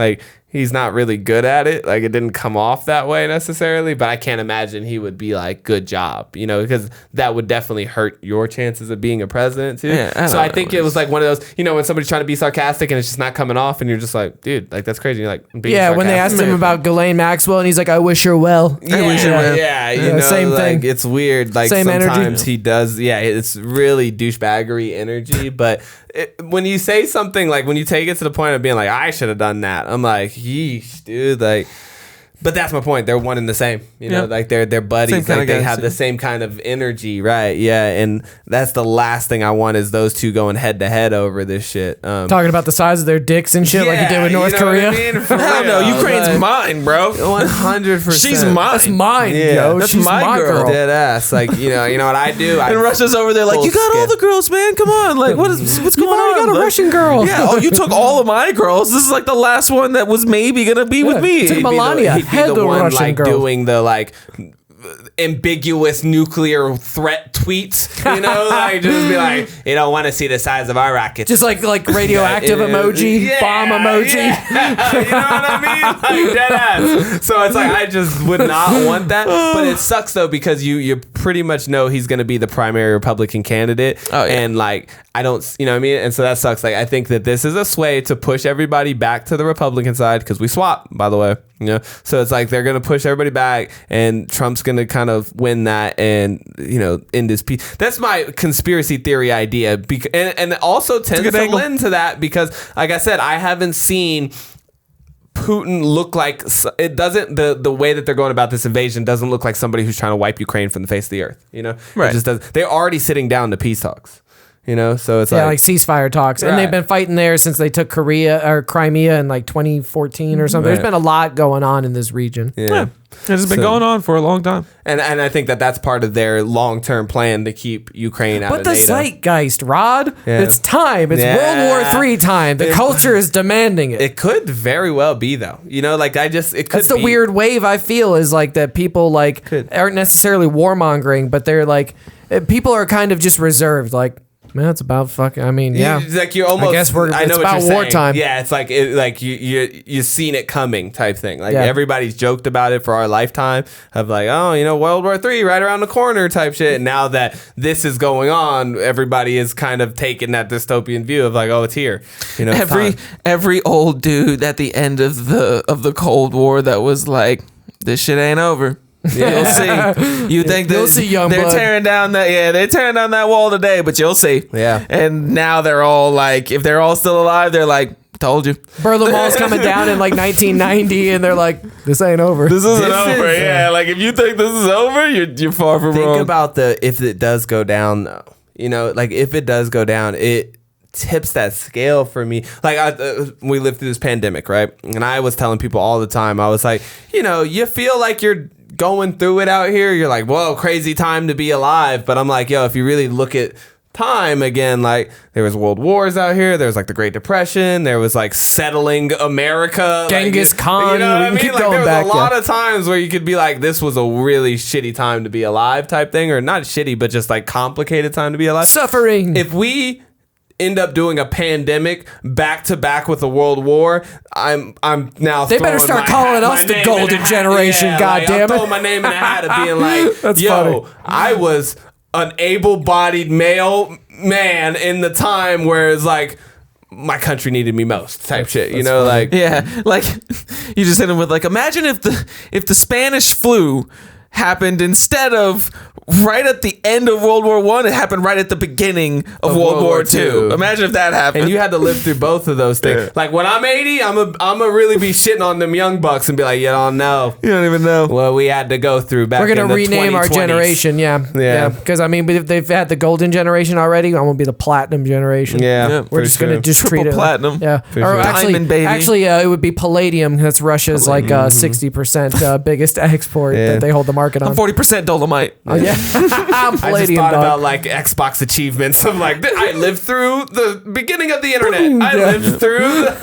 He's not really good at it. It didn't come off that way necessarily, but I can't imagine he would be good job, because that would definitely hurt your chances of being a president too. Yeah, I think it was one of those, when somebody's trying to be sarcastic and it's just not coming off and you're just like, dude, that's crazy. You're being sarcastic. When they asked him about Ghislaine Maxwell and he's like, I wish her well. I wish her well. Yeah, same thing. It's weird. Same sometimes energy. He does. Yeah, it's really douchebaggery energy, but when you say something when you take it to the point of being I should have done that, I'm like, yeesh, dude, but that's my point. They're one and the same, they're buddies. They have the same kind of energy, right? Yeah, and that's the last thing I want is those two going head to head over this shit. Talking about the size of their dicks and shit, like you did with North Korea. Hell no, Ukraine's mine, bro. 100%. She's mine. That's mine, yo. That's She's my girl. Dead ass. You know what I do? And Russia's over there you got all the girls, man. Come on, what's going on? You got a Russian girl. Yeah. Oh, you took all of my girls. This is the last one that was maybe gonna be with me. Took Melania. He'd be the one doing the ambiguous nuclear threat tweets, just be you don't want to see the size of our rockets, just like radioactive emoji, bomb emoji. Yeah. You know what I mean? Dead ass. So it's I just would not want that, but it sucks though because you pretty much know he's going to be the primary Republican candidate. Oh, yeah. And I don't, you know what I mean? And so that sucks. I think that this is a sway to push everybody back to the Republican side because we swap, by the way. So it's they're going to push everybody back and Trump's going to kind of win that and, end his peace. That's my conspiracy theory idea. And it also tends to lend to that because, like I said, I haven't seen Putin look like it doesn't the way that they're going about this invasion doesn't look like somebody who's trying to wipe Ukraine from the face of the earth. Right. It just does. They're already sitting down to peace talks. So it's ceasefire talks, and they've been fighting there since they took Crimea in 2014 or something. Right. There's been a lot going on in this region. Yeah. It's been going on for a long time, and I think that's part of their long-term plan to keep Ukraine out of NATO. But the zeitgeist, Rod, it's time. It's World War III time. The culture is demanding it. It could very well be though. It could. That's the weird wave I feel is that people aren't necessarily warmongering, but they're people are kind of just reserved. Man, it's about fucking. I mean, yeah. You're almost. I guess it's about wartime. Yeah, it's you've seen it coming type thing. Everybody's joked about it for our lifetime of World War III right around the corner type shit. And now that this is going on, everybody is kind of taking that dystopian view of it's here. Every old dude at the end of the Cold War that was this shit ain't over. Yeah, you'll see. You think you'll see, young they're blood. tearing down they're tearing down that wall today, but you'll see. Yeah. And now they're all if they're all still alive, they're told you. Berlin Wall's coming down in 1990, and they're this ain't over. This isn't over. If you think this is over, you're far from wrong. Think about if it does go down though. If it does go down, it tips that scale for me. We lived through this pandemic, right? And I was telling people all the time, I was you feel like you're going through it out here. You're whoa, crazy time to be alive. But I'm if you really look at time again, like there was world wars out here, there was like the Great Depression, there was like settling America, Genghis Khan, you know what I mean? keep Like going there was back, a lot of times where you could be like, this was a really shitty time to be alive type thing, or not shitty but just like complicated time to be alive. Suffering. If we end up doing a pandemic back to back with a world war, I'm now they better start calling us the golden generation. God damn it, I'm throwing my name in the hat of being like, That's yo, funny. I was an able-bodied male man in the time where it's like my country needed me most type shit, you know, funny. like Yeah, like you just hit him with like, imagine if the Spanish flu happened instead of right at the end of World War I, it happened right at the beginning of World War II. Imagine if that happened. And you had to live through both of those things. Like when I'm 80, I'm a really be shitting on them young bucks and be like, you don't know. You don't even know. Well, we had to go through back. We're gonna in the rename our 2020s. generation, yeah. Because I mean, if they've had the golden generation already, I'm gonna be the platinum generation. Yeah, we're just gonna just treat Triple it platinum. Yeah, For or sure. Diamond, baby. actually, it would be palladium. That's Russia's like 60% biggest export that they hold the market on. 40% dolomite. Oh, yeah, I just palladium. thought dog. about like Xbox achievements. I'm like, I lived through the beginning of the internet. I lived through the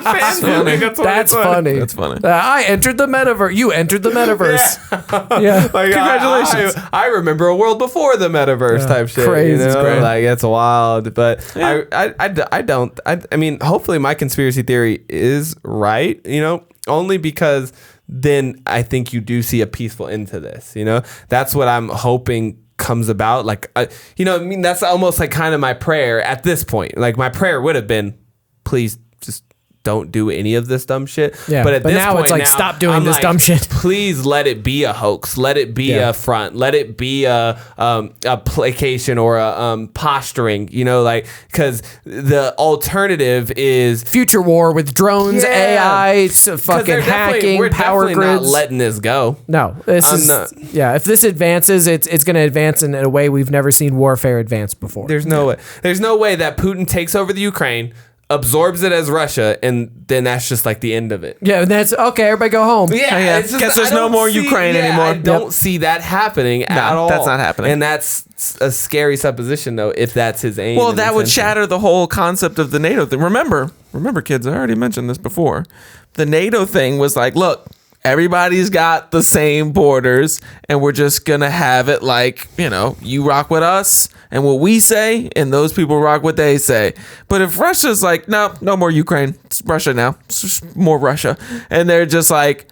pandemic. That's funny. That's funny. I entered the metaverse. You entered the metaverse. Yeah. Like, Congratulations. I remember a world before the metaverse type shit. crazy. You It's know? great. Like it's wild. But I don't. I mean, hopefully my conspiracy theory is right. You know, only because then I think you do see a peaceful end to this. You know, that's what I'm hoping comes about. Like, you know, I mean, that's almost like kind of my prayer at this point. Like my prayer would have been, please just don't do any of this dumb shit. Yeah, but at this now point, it's like, stop doing I'm this like, dumb shit. Please let it be a hoax. Let it be a front. Let it be a placation or a posturing. You know, like because the alternative is Future war with drones, AI, fucking hacking, we're power definitely grids. not letting this go. No, if this advances, it's going to advance in a way we've never seen warfare advance before. There's no way. There's no way that Putin takes over the Ukraine, absorbs it as Russia, and then that's just like the end of it. Yeah, that's okay. Everybody go home. Yeah, It's just, guess there's no more Ukraine anymore. I don't see that happening at all. That's not happening. And that's a scary supposition, though, if that's his aim. Well, and that would intention. shatter the whole concept of the NATO thing. Remember, kids, I already mentioned this before. The NATO thing was like, look, everybody's got the same borders, and we're just gonna have it like, you know, you rock with us and what we say, and those people rock what they say. But if Russia's like, no more Ukraine, it's Russia now, it's just more Russia, and they're just like,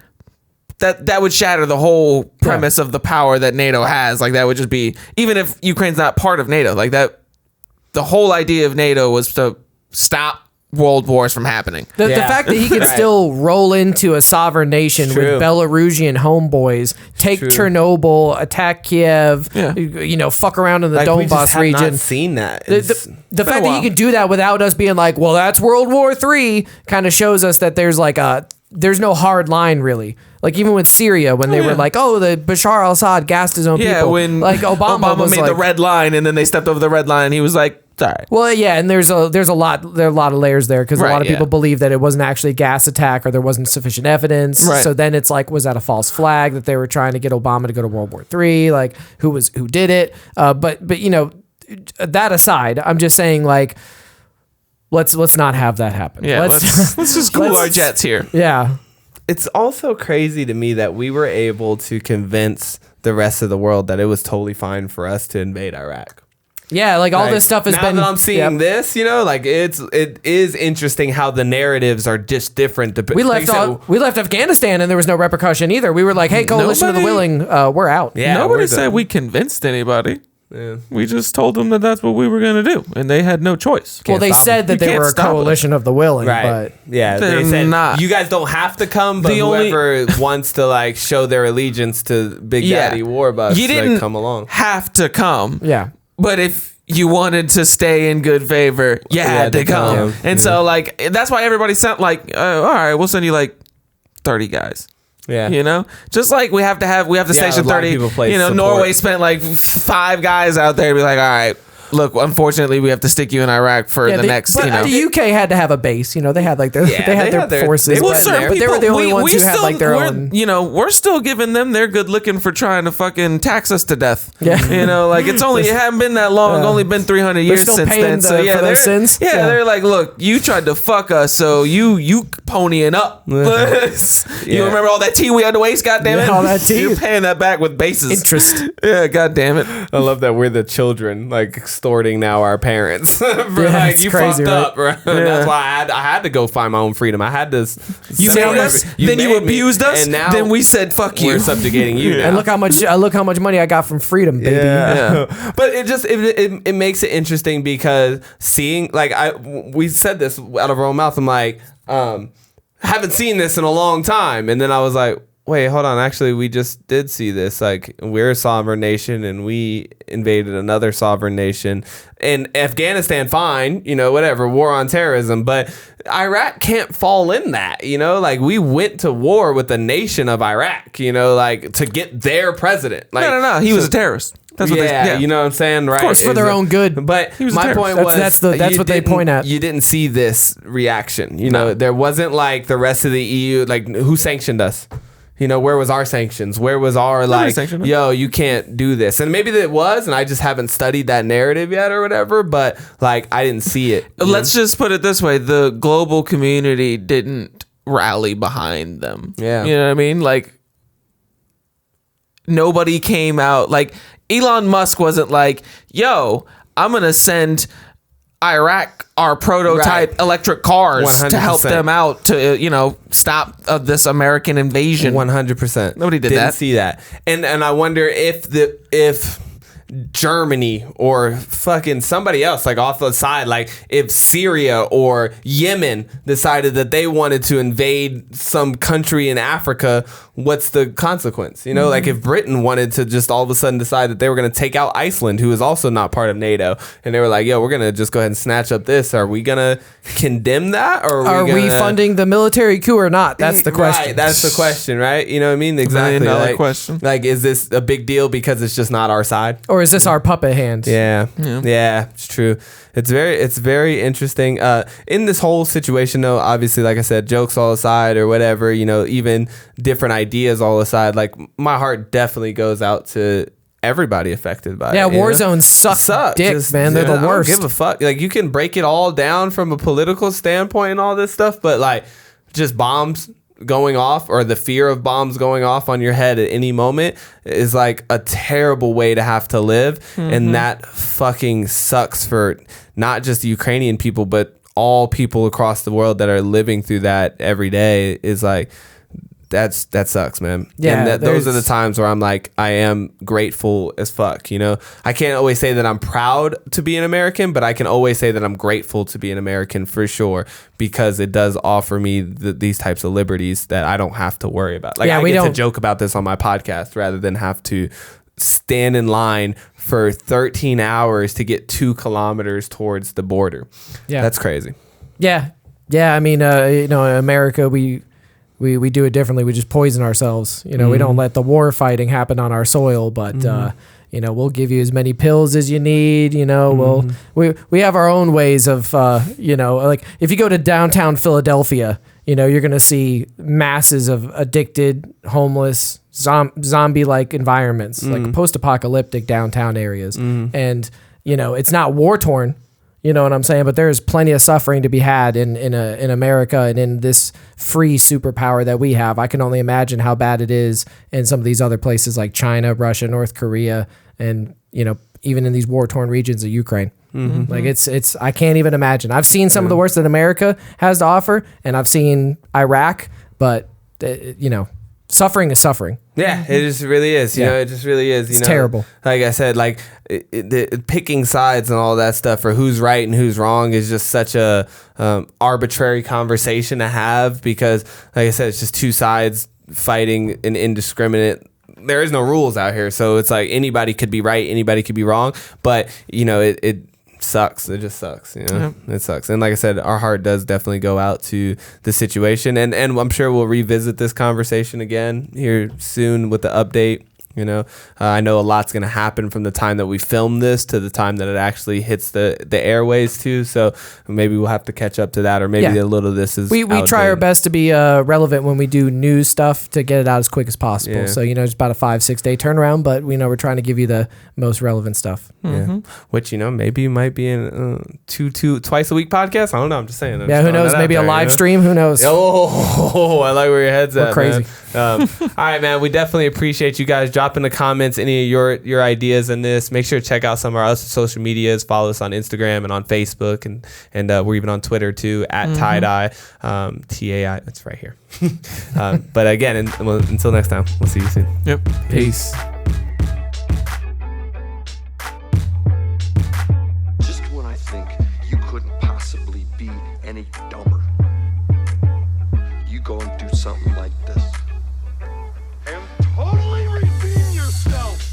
that would shatter the whole premise of the power that NATO has. Like that would just be, even if Ukraine's not part of NATO, like that, the whole idea of NATO was to stop world wars from happening. The fact that he could still roll into a sovereign nation with Belarusian homeboys, take Chernobyl, attack Kiev, you know, fuck around in the we just Donbass have region. Not seen that. The fact that he can do that without us being like, well, that's World War III, kind of shows us that there's like there's no hard line really. Like even with Syria, when they were like, "Oh, the Bashar al-Assad gassed his own people." Yeah, when like Obama was made like, the red line, and then they stepped over the red line, and he was like, "It's all right." Well, yeah, and there are a lot of layers there because a lot of people believe that it wasn't actually a gas attack or there wasn't sufficient evidence. Right. So then it's like, was that a false flag that they were trying to get Obama to go to World War III? Like who did it? But you know, that aside, I'm just saying like, let's not have that happen. Yeah, let's just cool our jets here. Yeah. It's also crazy to me that we were able to convince the rest of the world that it was totally fine for us to invade Iraq. Yeah, like all this stuff has now been. Now that I'm seeing this, you know, like it is interesting how the narratives are just different. We left Afghanistan and there was no repercussion either. We were like, hey, coalition of the willing, we're out. Yeah, nobody said we convinced anybody. Yeah. We just told them that that's what we were going to do, and they had no choice. Well, they said that they were a coalition of the willing, right? But yeah, they said not. You guys don't have to come, but whoever wants to like show their allegiance to Big Daddy Warbucks, you didn't like, come along. Have to come. Yeah, but if you wanted to stay in good favor, you had to come. And so, like, that's why everybody sent like, all right, we'll send you like 30 guys. Yeah, you know, just like we have to station 30. You know, support. Norway spent like 5 guys out there to be like, all right, look, unfortunately, we have to stick you in Iraq for the next. The UK had to have a base. You know, they had like their their forces. But they were the only ones who had like their own. You know, we're still giving them their good looking for trying to fucking tax us to death. Yeah. You know, like it hadn't been that long. Only been 300 years since then. So yeah, those sins. Yeah, they're like, look, you tried to fuck us, so you ponying up. You remember all that tea we had to waste? Goddamn it! All that tea. You're paying that back with basis Interest. Yeah, goddamn it. I love that we're the children, like extorting now our parents. It's you crazy, fucked right? up, bro. That's why I had to go find my own freedom. I had to. You made us, then you abused us, and now then we said fuck you. We're subjugating you. Now. And look how much money I got from freedom, baby. Yeah. But it makes it interesting because seeing we said this out of our own mouth. I'm like, haven't seen this in a long time, and then I was like, wait, hold on. Actually, we just did see this. Like, we're a sovereign nation, and we invaded another sovereign nation. And Afghanistan, fine, you know, whatever, war on terrorism. But Iraq can't fall in that, you know? Like, we went to war with the nation of Iraq, you know, like, to get their president. Like, no. He was a terrorist. That's what you know what I'm saying, right? Of course, for their own good. But my point was that's what they point at. You didn't see this reaction. You know, there wasn't like the rest of the EU. Like, who sanctioned us? You know, where was our sanctions? Where was our yo, you can't do this? And maybe it was, and I just haven't studied that narrative yet or whatever. But like, I didn't see it. Let's just put it this way: the global community didn't rally behind them. Yeah, you know what I mean? Like, nobody came out. Like, Elon Musk wasn't like, yo, I'm gonna send Iraq our prototype electric cars 100%. to help them out to, you know, stop this American invasion. 100%. Nobody didn't see that. And I wonder if Germany or fucking somebody else, like off the side, like if Syria or Yemen decided that they wanted to invade some country in Africa, what's the consequence? You know, like if Britain wanted to just all of a sudden decide that they were going to take out Iceland, who is also not part of NATO, and they were like, yo, we're going to just go ahead and snatch up this. Are we going to condemn that? Or are we funding the military coup or not? That's the question. Right, that's the question, right? You know what I mean? Exactly. $1 question. Like, is this a big deal because it's just not our side? Or is this our puppet hand? Yeah, it's true. It's very interesting. In this whole situation, though, obviously, like I said, jokes all aside or whatever, you know, even different ideas all aside, like my heart definitely goes out to everybody affected by it. Yeah, war zones suck dick, man. They're the worst. I don't give a fuck. Like, you can break it all down from a political standpoint and all this stuff, but like just bombs going off or the fear of bombs going off on your head at any moment is like a terrible way to have to live. And that fucking sucks for not just the Ukrainian people, but all people across the world that are living through that every day. Is like, that sucks, man. Yeah, and those are the times where I'm like, I am grateful as fuck. You know, I can't always say that I'm proud to be an American, but I can always say that I'm grateful to be an American for sure, because it does offer me these types of liberties that I don't have to worry about. Like, I get to joke about this on my podcast rather than have to stand in line for 13 hours to get 2 kilometers towards the border. Yeah, that's crazy. Yeah. I mean, you know, in America, we do it differently. We just poison ourselves. You know, we don't let the war fighting happen on our soil, but you know, we'll give you as many pills as you need. You know, we have our own ways of you know, like if you go to downtown Philadelphia, you know, you're gonna see masses of addicted, homeless, zombie-like environments, like post-apocalyptic downtown areas, and you know, it's not war-torn. You know what I'm saying? But there's plenty of suffering to be had in America and in this free superpower that we have. I can only imagine how bad it is in some of these other places like China, Russia, North Korea, and, you know, even in these war-torn regions of Ukraine. Like it's I can't even imagine. I've seen some of the worst that America has to offer, and I've seen Iraq, but you know, suffering is suffering. Yeah, it just really is. You know, it just really is. It's terrible. Like I said, like picking sides and all that stuff for who's right and who's wrong is just such a arbitrary conversation to have, because, like I said, it's just two sides fighting an indiscriminate. There is no rules out here, so it's like anybody could be right, anybody could be wrong. But you know, it sucks. It just sucks. You know, it sucks. And like I said, our heart does definitely go out to the situation, and I'm sure we'll revisit this conversation again here soon with the update. You know, I know a lot's going to happen from the time that we film this to the time that it actually hits the airways too. So maybe we'll have to catch up to that, or maybe a little of this is. We try our best to be relevant when we do news stuff to get it out as quick as possible. Yeah. So, you know, it's about a 5-6 day turnaround, but we know we're trying to give you the most relevant stuff. Yeah. Which, you know, maybe you might be in twice a week podcast. I don't know. I'm just saying. Who knows? Maybe a live stream. Who knows? Oh, I like where your head's at. Crazy. Man. All right, man. We definitely appreciate you guys. Drop in the comments any of your ideas in this. Make sure to check out some of our other social medias. Follow us on Instagram and on Facebook, and we're even on Twitter too at TAID3I, TAI. That's right here. But again, until next time, we'll see you soon. Yep. Peace. Just when I think you couldn't possibly be any dumber.